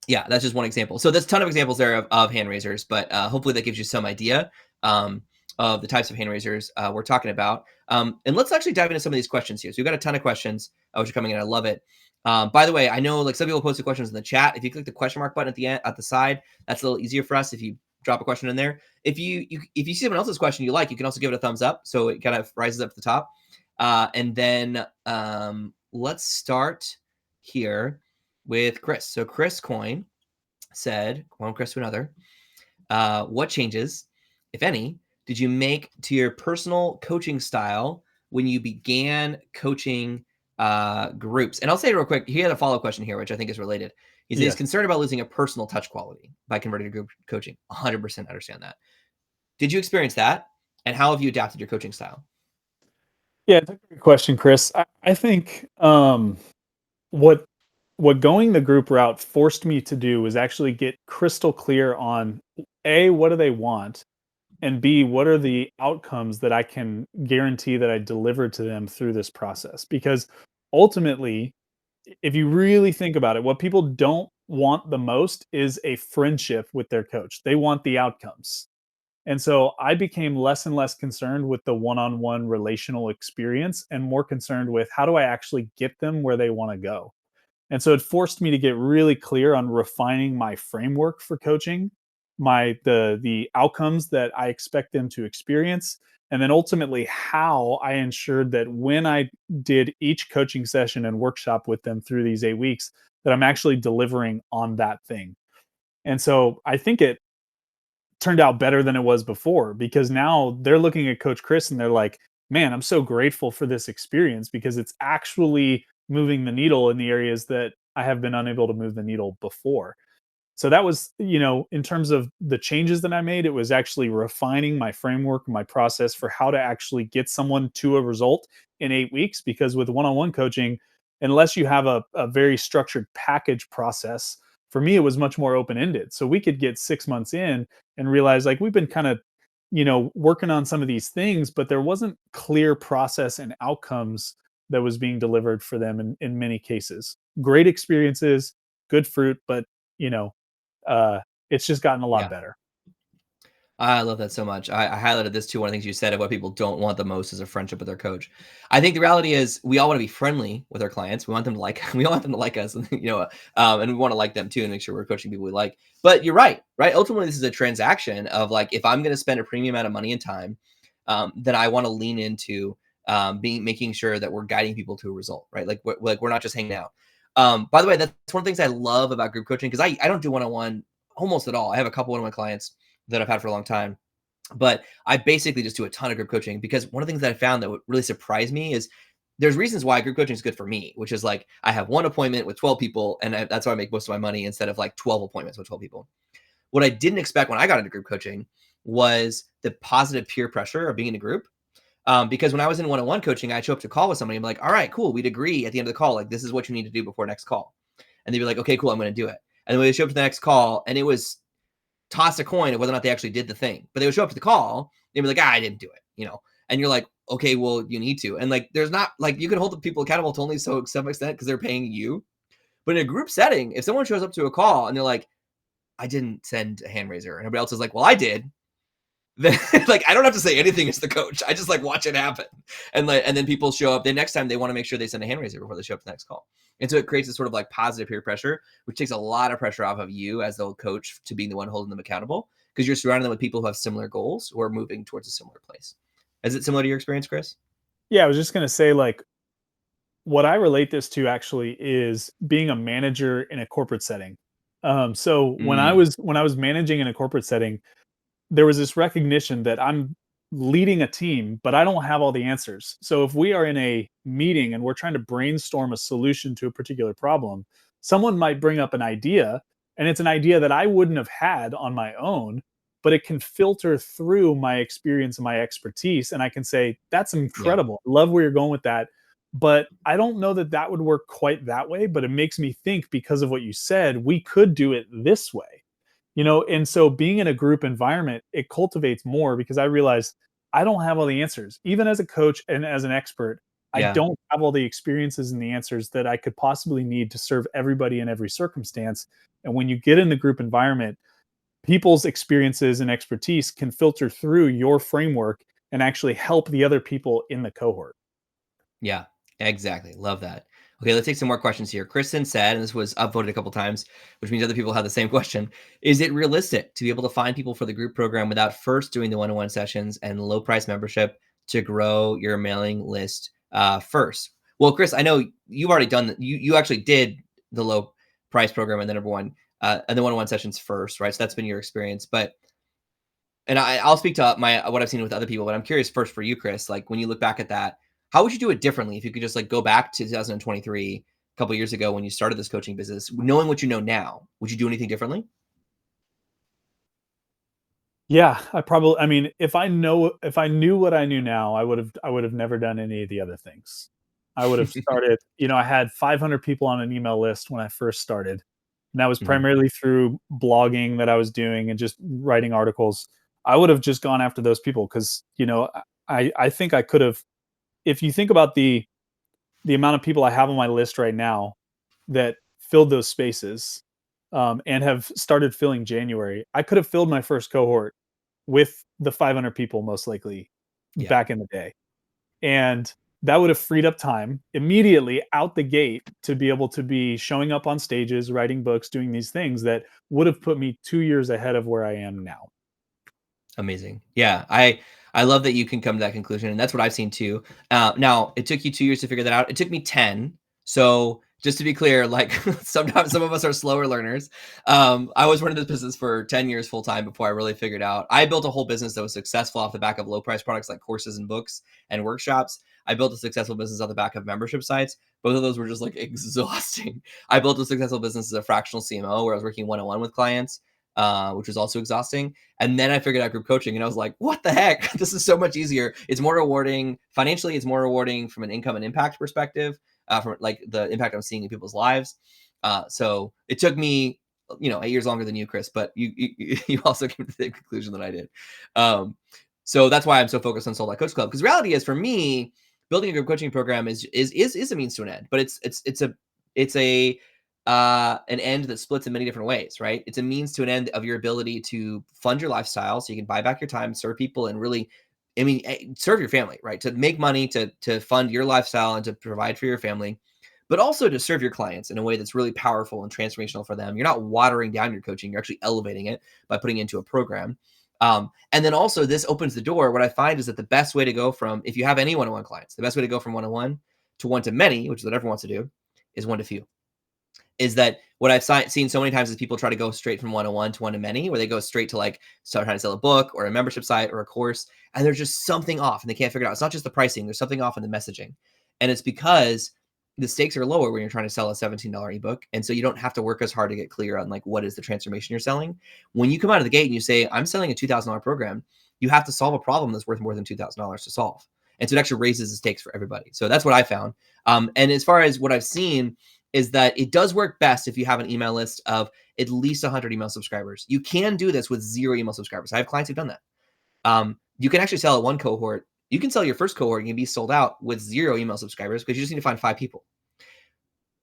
yeah, that's just one example. So there's a ton of examples there of hand raisers, but hopefully that gives you some idea of the types of hand raisers we're talking about. And let's actually dive into some of these questions here. So we've got a ton of questions which are coming in. I love it. By the way, I know like some people posted questions in the chat. If you click the question mark button at the end, at the side, that's a little easier for us if you drop a question in there. If you see someone else's question you like, you can also give it a thumbs up, so it kind of rises up to the top. And then let's start here with Chris. So Chris Coyne said, one Chris to another, what changes, if any, did you make to your personal coaching style when you began coaching groups? And I'll say real quick, he had a follow-up question here, which I think is related. He says he's concerned about losing a personal touch quality by converting to group coaching. 100% understand that. Did you experience that? And how have you adapted your coaching style? Yeah, it's a great question, Chris. I think what going the group route forced me to do was actually get crystal clear on A, what do they want? And B, what are the outcomes that I can guarantee that I deliver to them through this process? Because ultimately, if you really think about it, what people don't want the most is a friendship with their coach. They want the outcomes. And so I became less and less concerned with the one-on-one relational experience and more concerned with how do I actually get them where they want to go. And so it forced me to get really clear on refining my framework for coaching, the outcomes that I expect them to experience, and then ultimately how I ensured that when I did each coaching session and workshop with them through these 8 weeks, that I'm actually delivering on that thing. And so I think it turned out better than it was before, because now they're looking at Coach Chris and they're like, man, I'm so grateful for this experience because it's actually moving the needle in the areas that I have been unable to move the needle before. So that was, in terms of the changes that I made, it was actually refining my framework, my process for how to actually get someone to a result in 8 weeks. Because with one on one coaching, unless you have a very structured package process, for me, it was much more open ended. So we could get 6 months in and realize like we've been kind of, working on some of these things, but there wasn't clear process and outcomes that was being delivered for them in many cases. Great experiences, good fruit, but you know, it's just gotten a lot Yeah. better. I love that so much. I highlighted this too. One of the things you said of what people don't want the most is a friendship with their coach. I think the reality is we all want to be friendly with our clients. We want them to like, we want them to like us, and and we want to like them too, and make sure we're coaching people we like. But you're right, right? Ultimately, this is a transaction of like, if I'm going to spend a premium amount of money and time, then I want to lean into making sure that we're guiding people to a result, right? Like, we're not just hanging out. By the way, that's one of the things I love about group coaching, because I don't do one-on-one almost at all. I have a couple one-on-one clients that I've had for a long time. But I basically just do a ton of group coaching, because one of the things that I found that would really surprise me is there's reasons why group coaching is good for me, which is like I have one appointment with 12 people, and that's how I make most of my money, instead of like 12 appointments with 12 people. What I didn't expect when I got into group coaching was the positive peer pressure of being in a group. Because when I was in one-on-one coaching, I'd show up to call with somebody. I'm like, all right, cool. We'd agree at the end of the call, like, this is what you need to do before next call. And they'd be like, okay, cool, I'm going to do it. And then we would show up to the next call, and it was toss a coin of whether or not they actually did the thing. But they would show up to the call, they'd be like, I didn't do it. And you're like, okay, well, you need to. And like, there's not like, you can hold the people accountable to only some extent because they're paying you. But in a group setting, if someone shows up to a call and they're like, I didn't send a hand raiser, and everybody else is like, well, I did. Then like, I don't have to say anything as the coach. I just like watch it happen. And then people show up. The next time they want to make sure they send a hand raiser before they show up to the next call. And so it creates this sort of like positive peer pressure, which takes a lot of pressure off of you as the coach to being the one holding them accountable, because you're surrounding them with people who have similar goals or are moving towards a similar place. Is it similar to your experience, Chris? Yeah, I was just gonna say, like, what I relate this to actually is being a manager in a corporate setting. So Mm, when I was managing in a corporate setting, there was this recognition that I'm leading a team, but I don't have all the answers. So if we are in a meeting and we're trying to brainstorm a solution to a particular problem, someone might bring up an idea, and it's an idea that I wouldn't have had on my own, but it can filter through my experience and my expertise. And I can say, that's yeah. incredible. I love where you're going with that. But I don't know that that would work quite that way. But it makes me think, because of what you said, we could do it this way. And so being in a group environment, it cultivates more, because I realize I don't have all the answers. Even as a coach and as an expert, I Yeah. don't have all the experiences and the answers that I could possibly need to serve everybody in every circumstance. And when you get in the group environment, people's experiences and expertise can filter through your framework and actually help the other people in the cohort. Yeah, exactly. Love that. Okay, let's take some more questions here. Kristen said, and this was upvoted a couple times, which means other people have the same question. Is it realistic to be able to find people for the group program without first doing the one-on-one sessions and low price membership to grow your mailing list first? Well, Chris, I know you've already done that. You actually did the low price program and the number one and the one-on-one sessions first, right? So that's been your experience. But and I'll speak to what I've seen with other people, but I'm curious first for you, Chris. Like, when you look back at that, how would you do it differently if you could just like go back to 2023, a couple of years ago when you started this coaching business, knowing what you know now? Would you do anything differently? Yeah, I mean, if I knew what I knew now, I would have never done any of the other things. I would have started, I had 500 people on an email list when I first started. And that was Mhm. primarily through blogging that I was doing and just writing articles. I would have just gone after those people, because, I think I could have, if you think about the amount of people I have on my list right now that filled those spaces, and have started filling January, I could have filled my first cohort with the 500 people most likely Yeah. back in the day. And that would have freed up time immediately out the gate to be able to be showing up on stages, writing books, doing these things that would have put me 2 years ahead of where I am now. Amazing. Yeah, I love that you can come to that conclusion, and that's what I've seen too. Now, it took you 2 years to figure that out. It took me 10. So just to be clear, like sometimes some of us are slower learners. I was running this business for 10 years full time before I really figured out. I built a whole business that was successful off the back of low price products like courses and books and workshops. I built a successful business off the back of membership sites. Both of those were just like exhausting. I built a successful business as a fractional CMO where I was working one on one with clients, which was also exhausting. And then I figured out group coaching, and I was like, what the heck? This is so much easier. It's more rewarding financially. It's more rewarding from an income and impact perspective, from like the impact I'm seeing in people's lives. So it took me, 8 years longer than you, Chris, but you also came to the conclusion that I did. So that's why I'm so focused on Sold Out Coach Club. Because reality is, for me, building a group coaching program is a means to an end, but it's a an end that splits in many different ways, right? It's a means to an end of your ability to fund your lifestyle so you can buy back your time, serve people, and really, I mean, serve your family, right? To make money, to fund your lifestyle and to provide for your family, but also to serve your clients in a way that's really powerful and transformational for them. You're not watering down your coaching, you're actually elevating it by putting it into a program. And then also, this opens the door. What I find is that the best way to go from, if you have any one-on-one clients, the best way to go from one-on-one to one to many, which is what everyone wants to do, is one to few. Is that what I've seen so many times is people try to go straight from one-on-one to one-to-many, where they go straight to like start trying to sell a book or a membership site or a course, and there's just something off and they can't figure it out. It's not just the pricing, there's something off in the messaging. And it's because the stakes are lower when you're trying to sell a $17 ebook. And so you don't have to work as hard to get clear on like what is the transformation you're selling. When you come out of the gate and you say, I'm selling a $2,000 program, you have to solve a problem that's worth more than $2,000 to solve. And so it actually raises the stakes for everybody. So that's what I found. And as far as what I've seen, is that it does work best if you have an email list of at least 100 email subscribers. You can do this with 0 email subscribers. I have clients who've done that. You can actually sell at one cohort. You can sell your first cohort and you can be sold out with 0 email subscribers because you just need to find 5 people.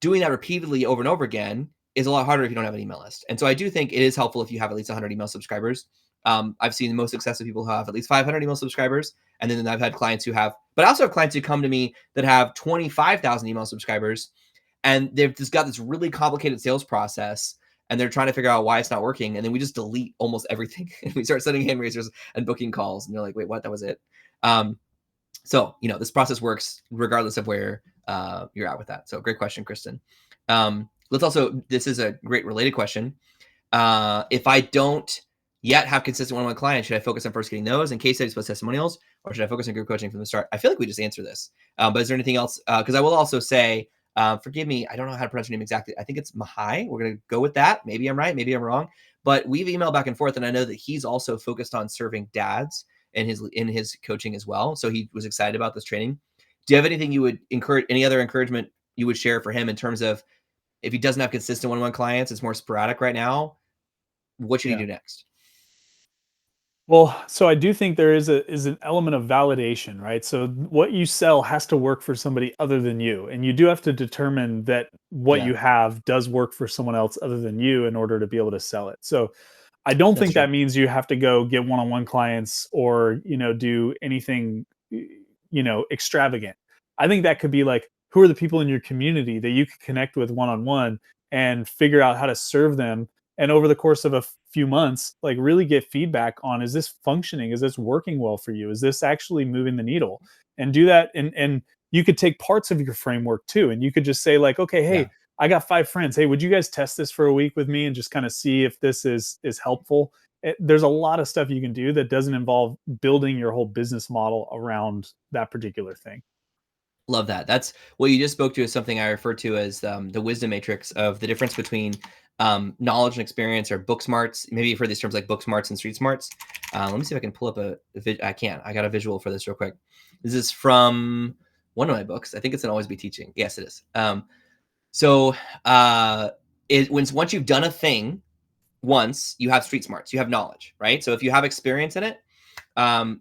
Doing that repeatedly over and over again is a lot harder if you don't have an email list. And so I do think it is helpful if you have at least 100 email subscribers. I've seen the most successful people who have at least 500 email subscribers. And then I've had clients who have, but I also have clients who come to me that have 25,000 email subscribers. And they've just got this really complicated sales process and they're trying to figure out why it's not working. And then we just delete almost everything. And we start sending hand raisers and booking calls. And you're like, wait, what? That was it. So, this process works regardless of where you're at with that. So great question, Kristen. This is a great related question. If I don't yet have consistent one-on-one clients, should I focus on first getting those in case studies plus testimonials, or should I focus on group coaching from the start? I feel like we just answered this. But is there anything else? Because I will also say, forgive me, I don't know how to pronounce your name exactly. I think it's Mahai. We're going to go with that. Maybe I'm right. Maybe I'm wrong. But we've emailed back and forth, and I know that he's also focused on serving dads in his coaching as well. So he was excited about this training. Do you have anything you would encourage, any other encouragement you would share for him in terms of if he doesn't have consistent one-on-one clients, it's more sporadic right now, what should he do next? Well, so I do think there is an element of validation, right? So what you sell has to work for somebody other than you, and you do have to determine that what Yeah, you have does work for someone else other than you in order to be able to sell it. So I don't that's think true. that means you have to go get one-on-one clients or, do anything, extravagant. I think that could be like, who are the people in your community that you could connect with one-on-one and figure out how to serve them, and over the course of a few months, like really get feedback on, is this functioning? Is this working well for you? Is this actually moving the needle? And do that. And you could take parts of your framework too. And you could just say like, okay, Yeah. hey, I got 5 friends. Hey, would you guys test this for a week with me and just kind of see if this is helpful? There's a lot of stuff you can do that doesn't involve building your whole business model around that particular thing. Love that. That's what you just spoke to is something I refer to as the wisdom matrix of the difference between knowledge and experience, or book smarts. Maybe you've heard these terms like book smarts and street smarts. Let me see if I can pull up I can't. I got a visual for this real quick. This is from one of my books. I think it's an Always Be Teaching. Yes, it is. So once you've done a thing once, you have street smarts, you have knowledge, right? So if you have experience in it,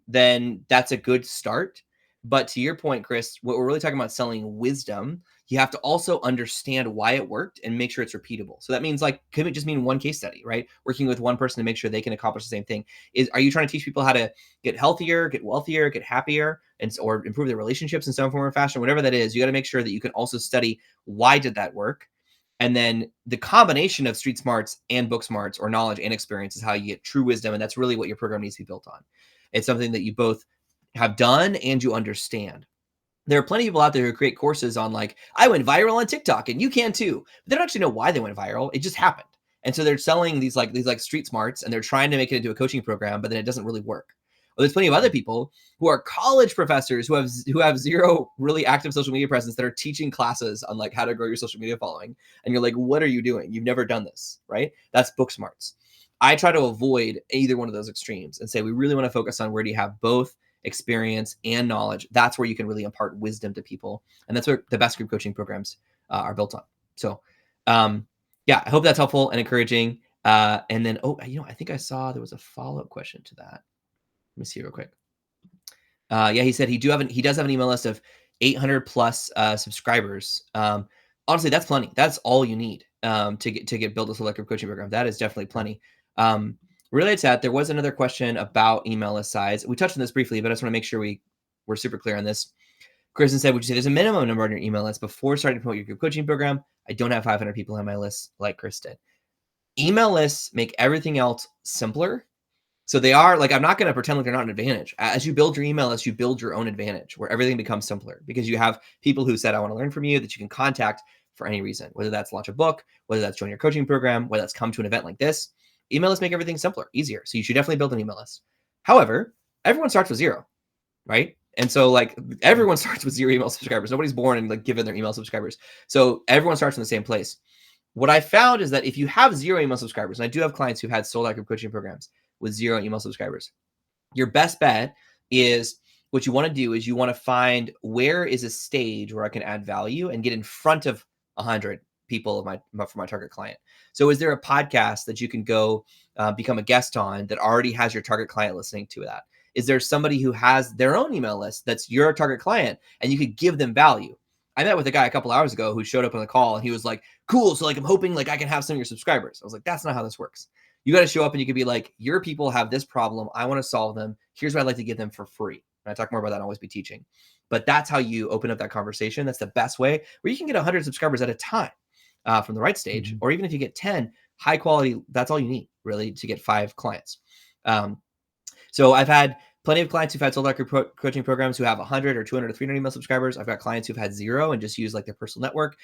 then that's a good start. But to your point, Chris, what we're really talking about selling wisdom, you have to also understand why it worked and make sure it's repeatable. So that means like, could it just mean one case study, right? Working with one person to make sure they can accomplish the same thing. Are you trying to teach people how to get healthier, get wealthier, get happier, or improve their relationships in some form or fashion? Whatever that is, you got to make sure that you can also study why did that work. And then the combination of street smarts and book smarts, or knowledge and experience, is how you get true wisdom. And that's really what your program needs to be built on. It's something that you both have done and you understand. There are plenty of people out there who create courses on like, I went viral on TikTok and you can too. But they don't actually know why they went viral. It just happened. And so they're selling these street smarts and they're trying to make it into a coaching program, but then it doesn't really work. Well, there's plenty of other people who are college professors who have 0 really active social media presence that are teaching classes on like how to grow your social media following. And you're like, what are you doing? You've never done this, right? That's book smarts. I try to avoid either one of those extremes and say, we really want to focus on where do you have both experience and knowledge. That's where you can really impart wisdom to people. And that's where the best group coaching programs are built on. So, yeah, I hope that's helpful and encouraging. And then, I think I saw there was a follow-up question to that. Let me see real quick. Yeah, he said he does have an email list of 800 plus subscribers. Honestly, that's plenty. That's all you need. to get build a SOLD OUT group coaching program. That is definitely plenty. Related to that, there was another question about email list size. We touched on this briefly, but I just want to make sure we're super clear on this. Kristen said, would you say there's a minimum number on your email list before starting to promote your group coaching program? I don't have 500 people on my list like Kristen. Email lists make everything else simpler. So they are like, I'm not going to pretend like they're not an advantage. As you build your email list, you build your own advantage where everything becomes simpler because you have people who said, I want to learn from you that you can contact for any reason, whether that's launch a book, whether that's join your coaching program, whether that's come to an event like this. Email lists make everything simpler, easier. So you should definitely build an email list. However, everyone starts with 0, right? And so like everyone starts with 0 email subscribers. Nobody's born and like given their email subscribers. So everyone starts in the same place. What I found is that if you have 0 email subscribers, and I do have clients who've had sold out group coaching programs with 0 email subscribers, your best bet is what you want to do is you want to find where is a stage where I can add value and get in front of 100 people for my target client. So is there a podcast that you can go become a guest on that already has your target client listening to that? Is there somebody who has their own email list that's your target client and you could give them value? I met with a guy a couple hours ago who showed up on the call and he was like, cool. So like, I'm hoping like I can have some of your subscribers. I was like, that's not how this works. You got to show up and you could be like, your people have this problem. I want to solve them. Here's what I'd like to give them for free. And I talk more about that. I'll always be teaching, but that's how you open up that conversation. That's the best way where you can get 100 subscribers at a time from the right stage. Or even if you get 10 high quality, that's all you need really to get 5 clients. So I've had plenty of clients who've had sold out group coaching programs who have 100 or 200 or 300 email subscribers. I've got clients who've had 0 and just use like their personal network.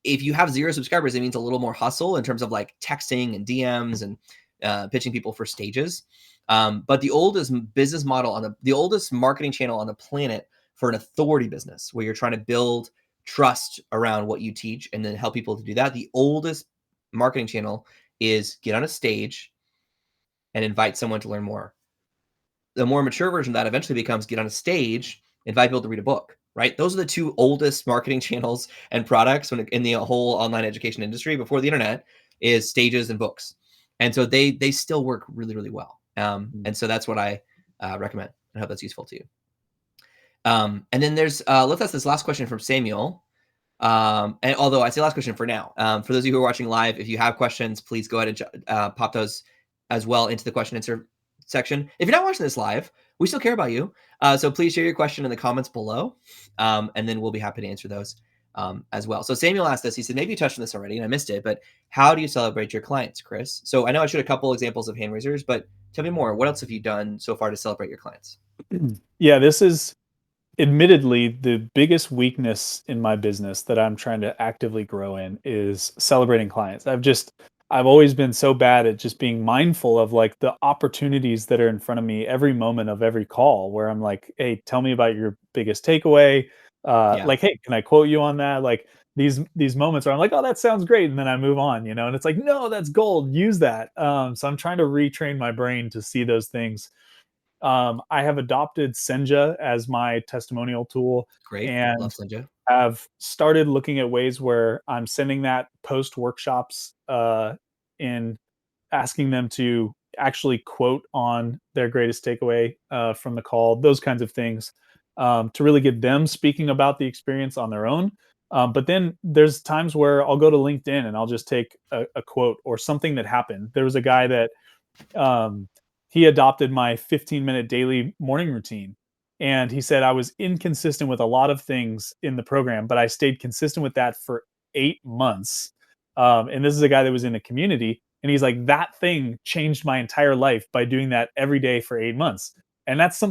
If you have 0 subscribers, it means a little more hustle in terms of like texting and DMs and pitching people for stages. But the oldest business model the oldest marketing channel on the planet for an authority business where you're trying to build trust around what you teach and then help people to do that. The oldest marketing channel is get on a stage and invite someone to learn more. The more mature version of that eventually becomes get on a stage, invite people to read a book, right? Those are the 2 oldest marketing channels and products in the whole online education industry before the internet is stages and books. And so they still work really, really well. And so that's what I recommend. I hope that's useful to you. And then there's, let's ask this last question from Samuel. And although I say last question for now, for those of you who are watching live, if you have questions, please go ahead and pop those as well into the question and answer section. If you're not watching this live, we still care about you. So please share your question in the comments below. And then we'll be happy to answer those as well. So Samuel asked this, he said, maybe you touched on this already and I missed it, but how do you celebrate your clients, Chris? So I know I showed a couple examples of hand raisers, but tell me more. What else have you done so far to celebrate your clients? Yeah, this is admittedly the biggest weakness in my business that I'm trying to actively grow in is celebrating clients. I've always been so bad at just being mindful of like the opportunities that are in front of me every moment of every call where I'm like, hey, tell me about your biggest takeaway. Like, hey, can I quote you on that? Like these moments where I'm like, oh, that sounds great. And then I move on, and it's like, no, that's gold. Use that. So I'm trying to retrain my brain to see those things. I have adopted Senja as my testimonial tool. Great. And love Senja. I've started looking at ways where I'm sending that post workshops in asking them to actually quote on their greatest takeaway from the call, those kinds of things, to really get them speaking about the experience on their own. But then there's times where I'll go to LinkedIn and I'll just take a quote or something that happened. There was a guy that he adopted my 15-minute daily morning routine. And he said I was inconsistent with a lot of things in the program, but I stayed consistent with that for 8 months. And this is a guy that was in a community. And he's like, that thing changed my entire life by doing that every day for 8 months. And that's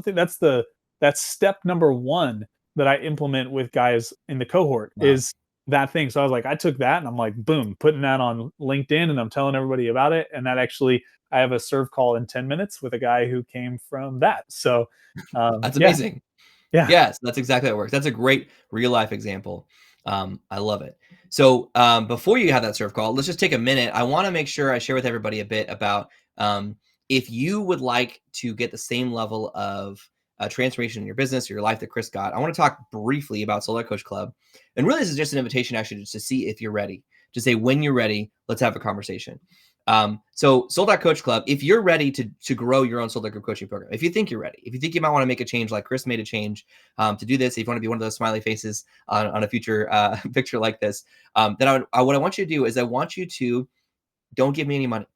step number 1 that I implement with guys in the cohort is that thing. So I was like, I took that and I'm like, boom, putting that on LinkedIn and I'm telling everybody about it. And that actually, I have a serve call in 10 minutes with a guy who came from that. So that's amazing. Yeah. Yes, that's exactly how it works. That's a great real life example. I love it. So before you have that serve call, let's just take a minute. I want to make sure I share with everybody a bit about if you would like to get the same level of transformation in your business or your life that Chris got. I want to talk briefly about SOLD OUT Coach Club. And really, this is just an invitation actually to see if you're ready. To say when you're ready, let's have a conversation. So Sold Out Coach Club, if you're ready to grow your own Sold Out Group coaching program, if you think you're ready, if you think you might want to make a change like Chris made a change to do this, if you want to be one of those smiley faces on a future picture like this, then what I want you to do is I want you to don't give me any money.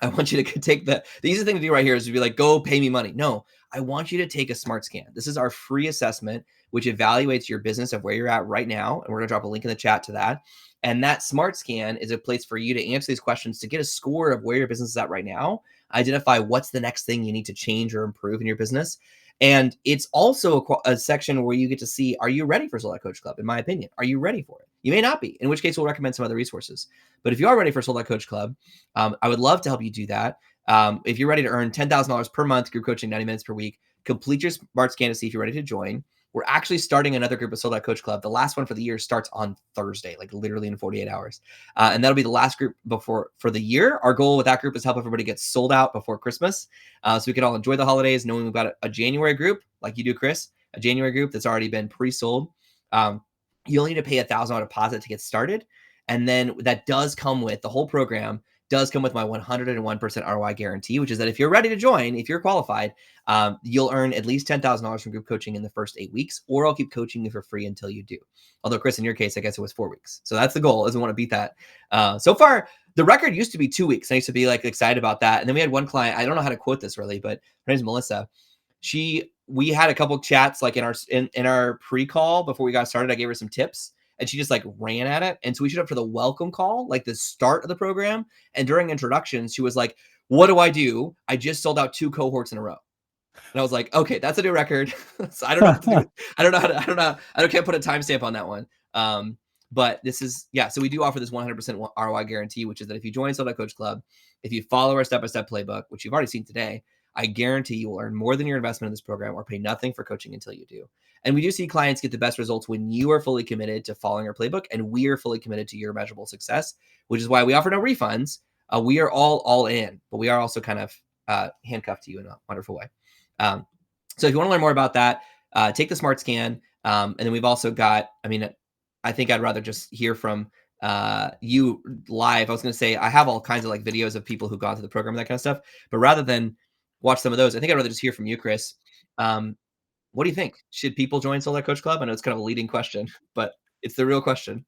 I want you to take the easy thing to do right here is to be like, go pay me money. No, I want you to take a SmartScan. This is our free assessment, which evaluates your business of where you're at right now. And we're going to drop a link in the chat to that. And that SmartScan is a place for you to answer these questions to get a score of where your business is at right now, identify what's the next thing you need to change or improve in your business. And it's also a section where you get to see, are you ready for Sold Out Coach Club? In my opinion, are you ready for it? You may not be, in which case we'll recommend some other resources. But if you are ready for Sold Out Coach Club, I would love to help you do that. If you're ready to earn $10,000 per month, group coaching 90 minutes per week, complete your SmartScan to see if you're ready to join. We're actually starting another group of Sold Out Coach Club. The last one for the year starts on Thursday, like literally in 48 hours. And that'll be the last group for the year. Our goal with that group is help everybody get sold out before Christmas. So we can all enjoy the holidays knowing we've got a January group, like you do, Chris, a January group that's already been pre-sold. You only need to pay $1,000 deposit to get started. And then that does come with the whole program does come with my 101% ROI guarantee, which is that if you're ready to join, if you're qualified, you'll earn at least $10,000 from group coaching in the first 8 weeks, or I'll keep coaching you for free until you do. Although, Chris, in your case, I guess it was 4 weeks. So that's the goal, is we want to beat that. So far, the record used to be 2 weeks. I used to be like excited about that. And then we had one client, I don't know how to quote this really, but her name's Melissa. We had a couple chats like in our pre-call before we got started. I gave her some tips. And she just like ran at it. And so we showed up for the welcome call, like the start of the program. And during introductions, she was like, what do I do? I just sold out 2 cohorts in a row. And I was like, okay, that's a new record. So I don't know what to do. I can't put a timestamp on that one. But this is, so we do offer this 100% ROI guarantee, which is that if you join Sold Out Coach Club, if you follow our step-by-step playbook, which you've already seen today, I guarantee you will earn more than your investment in this program or pay nothing for coaching until you do. And we do see clients get the best results when you are fully committed to following our playbook and we are fully committed to your measurable success, which is why we offer no refunds. We are all in, but we are also kind of handcuffed to you in a wonderful way. So if you want to learn more about that, take the SmartScan. And then we've also got, I think I'd rather just hear from you live. I was going to say, I have all kinds of like videos of people who've gone through the program and that kind of stuff, but rather than watch some of those, I think I'd rather just hear from you, Chris. What do you think? Should people join Sold Out Coach Club? I know it's kind of a leading question, but it's the real question.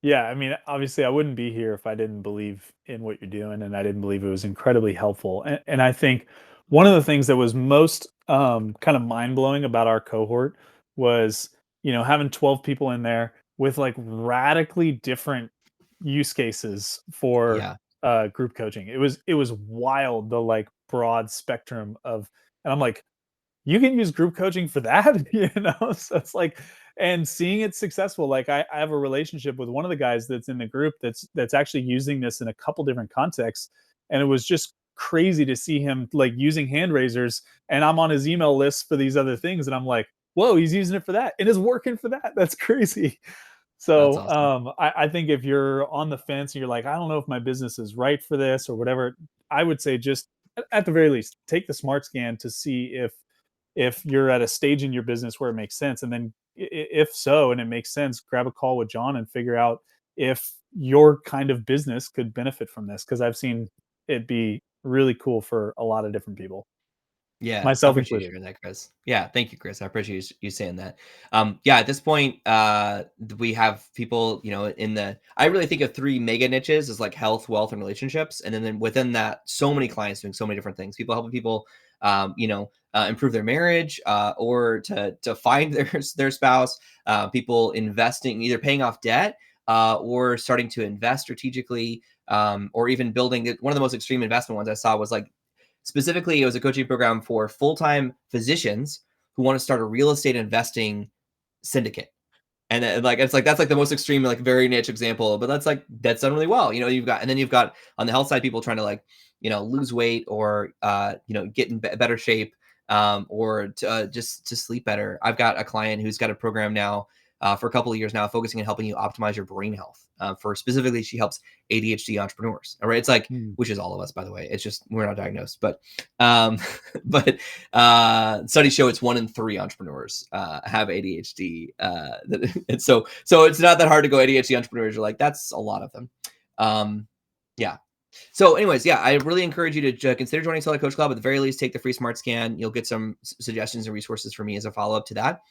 Yeah, obviously, I wouldn't be here if I didn't believe in what you're doing, and I didn't believe it was incredibly helpful. And I think one of the things that was most kind of mind blowing about our cohort was, having 12 people in there with like radically different use cases for group coaching. It was wild, the like broad spectrum of, and I'm like, you can use group coaching for that, so it's like, and seeing it successful. Like I have a relationship with one of the guys that's in the group that's actually using this in a couple different contexts, and it was just crazy to see him like using hand raisers, and I'm on his email list for these other things, and I'm like, whoa, he's using it for that and it's working for that. That's crazy. That's So awesome. I think if you're on the fence and you're like, I don't know if my business is right for this or whatever, I would say just at the very least take the SmartScan to see if you're at a stage in your business where it makes sense. And then if so, and it makes sense, grab a call with John and figure out if your kind of business could benefit from this. Cause I've seen it be really cool for a lot of different people, Yeah, I myself appreciate you included. sharing that, Chris. Yeah, thank you, Chris. I appreciate you saying that. At this point, we have people, I really think of 3 mega niches as like health, wealth, and relationships. And then within that, so many clients doing so many different things. People helping people, improve their marriage, or to find their spouse, people investing, either paying off debt, or starting to invest strategically, or even building. One of the most extreme investment ones I saw was like, specifically, it was a coaching program for full-time physicians who want to start a real estate investing syndicate. And it's like, that's like the most extreme, like very niche example, but that's done really well. You've got on the health side, people trying to like, lose weight or, get in better shape, or just to sleep better. I've got a client who's got a program now, for a couple of years now, focusing on helping you optimize your brain health. For specifically, she helps ADHD entrepreneurs. All right, it's like, which is all of us, by the way. It's just we're not diagnosed, but studies show it's 1 in 3 entrepreneurs have ADHD, and so it's not that hard to go ADHD entrepreneurs. You're like, that's a lot of them. So, anyways, yeah, I really encourage you to consider joining Sold Out Coach Club. At the very least, take the free SmartScan. You'll get some suggestions and resources from me as a follow up to that.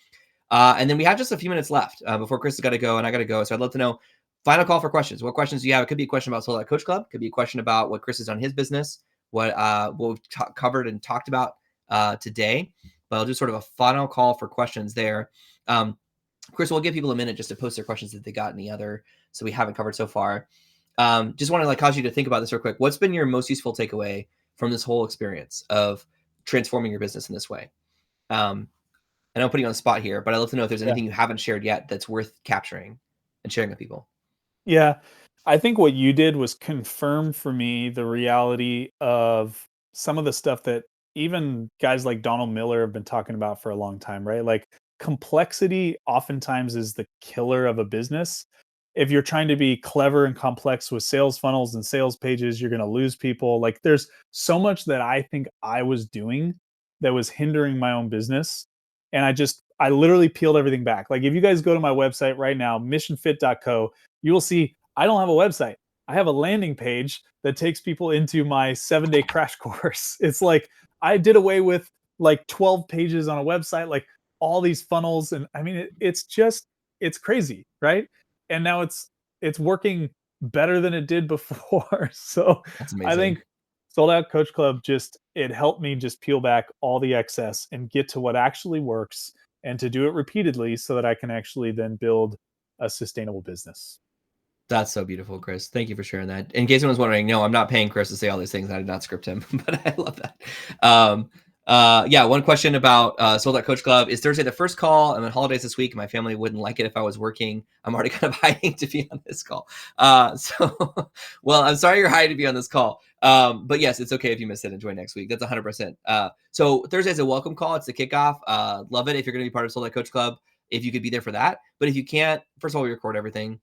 And then we have just a few minutes left before Chris has got to go and I got to go. So I'd love to know, final call for questions. What questions do you have? It could be a question about Sold Out Coach Club. It could be a question about what Chris has done in his business, what we've covered and talked about today. But I'll do sort of a final call for questions there. Chris, we'll give people a minute just to post their questions that they got in the other, so we haven't covered so far. Just want to cause you to think about this real quick. What's been your most useful takeaway from this whole experience of transforming your business in this way? I know I'm putting you on the spot here, but I'd love to know if there's anything you haven't shared yet that's worth capturing and sharing with people. Yeah. I think what you did was confirm for me the reality of some of the stuff that even guys like Donald Miller have been talking about for a long time, right? Like complexity oftentimes is the killer of a business. If you're trying to be clever and complex with sales funnels and sales pages, you're going to lose people. Like there's so much that I think I was doing that was hindering my own business. And I literally peeled everything back. Like if you guys go to my website right now, missionfit.co, you will see I don't have a website. I have a landing page that takes people into my 7-day crash course. It's like I did away with like 12 pages on a website, like all these funnels. And I mean, it's crazy, right? And now it's working better than it did before. So That's I amazing. think Sold Out Coach Club it helped me just peel back all the excess and get to what actually works and to do it repeatedly so that I can actually then build a sustainable business. That's so beautiful, Chris. Thank you for sharing that. In case anyone's wondering, no, I'm not paying Chris to say all these things. I did not script him, but I love that. Yeah, one question about Sold Out Coach Club is Thursday the first call, and then holidays this week. My family wouldn't like it if I was working. I'm already kind of hiding to be on this call. Well, I'm sorry you're hiding to be on this call. But yes, it's okay if you miss it and join next week. That's 100%. So Thursday is a welcome call. It's the kickoff. Love it if you're going to be part of Sold Out Coach Club. If you could be there for that, but if you can't, first of all, we record everything.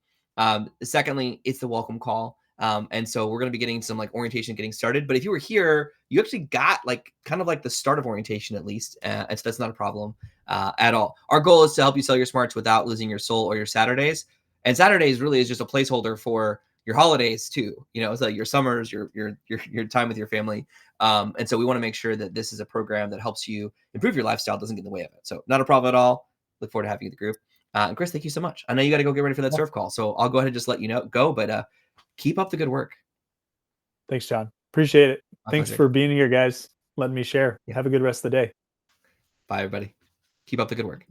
Secondly, it's the welcome call. And so we're going to be getting some orientation getting started. But if you were here, you actually got kind of the start of orientation at least. And so that's not a problem at all. Our goal is to help you sell your smarts without losing your soul or your Saturdays. And Saturdays really is just a placeholder for your holidays too. So your summers, your time with your family. And so we want to make sure that this is a program that helps you improve your lifestyle, doesn't get in the way of it. So not a problem at all. Look forward to having you in the group. And Chris, thank you so much. I know you got to go get ready for that surf call, so I'll go ahead and just let you go. But keep up the good work. Thanks, John. Appreciate it. My Thanks pleasure. for being here, guys. Letting me share. Yeah. Have a good rest of the day. Bye, everybody. Keep up the good work.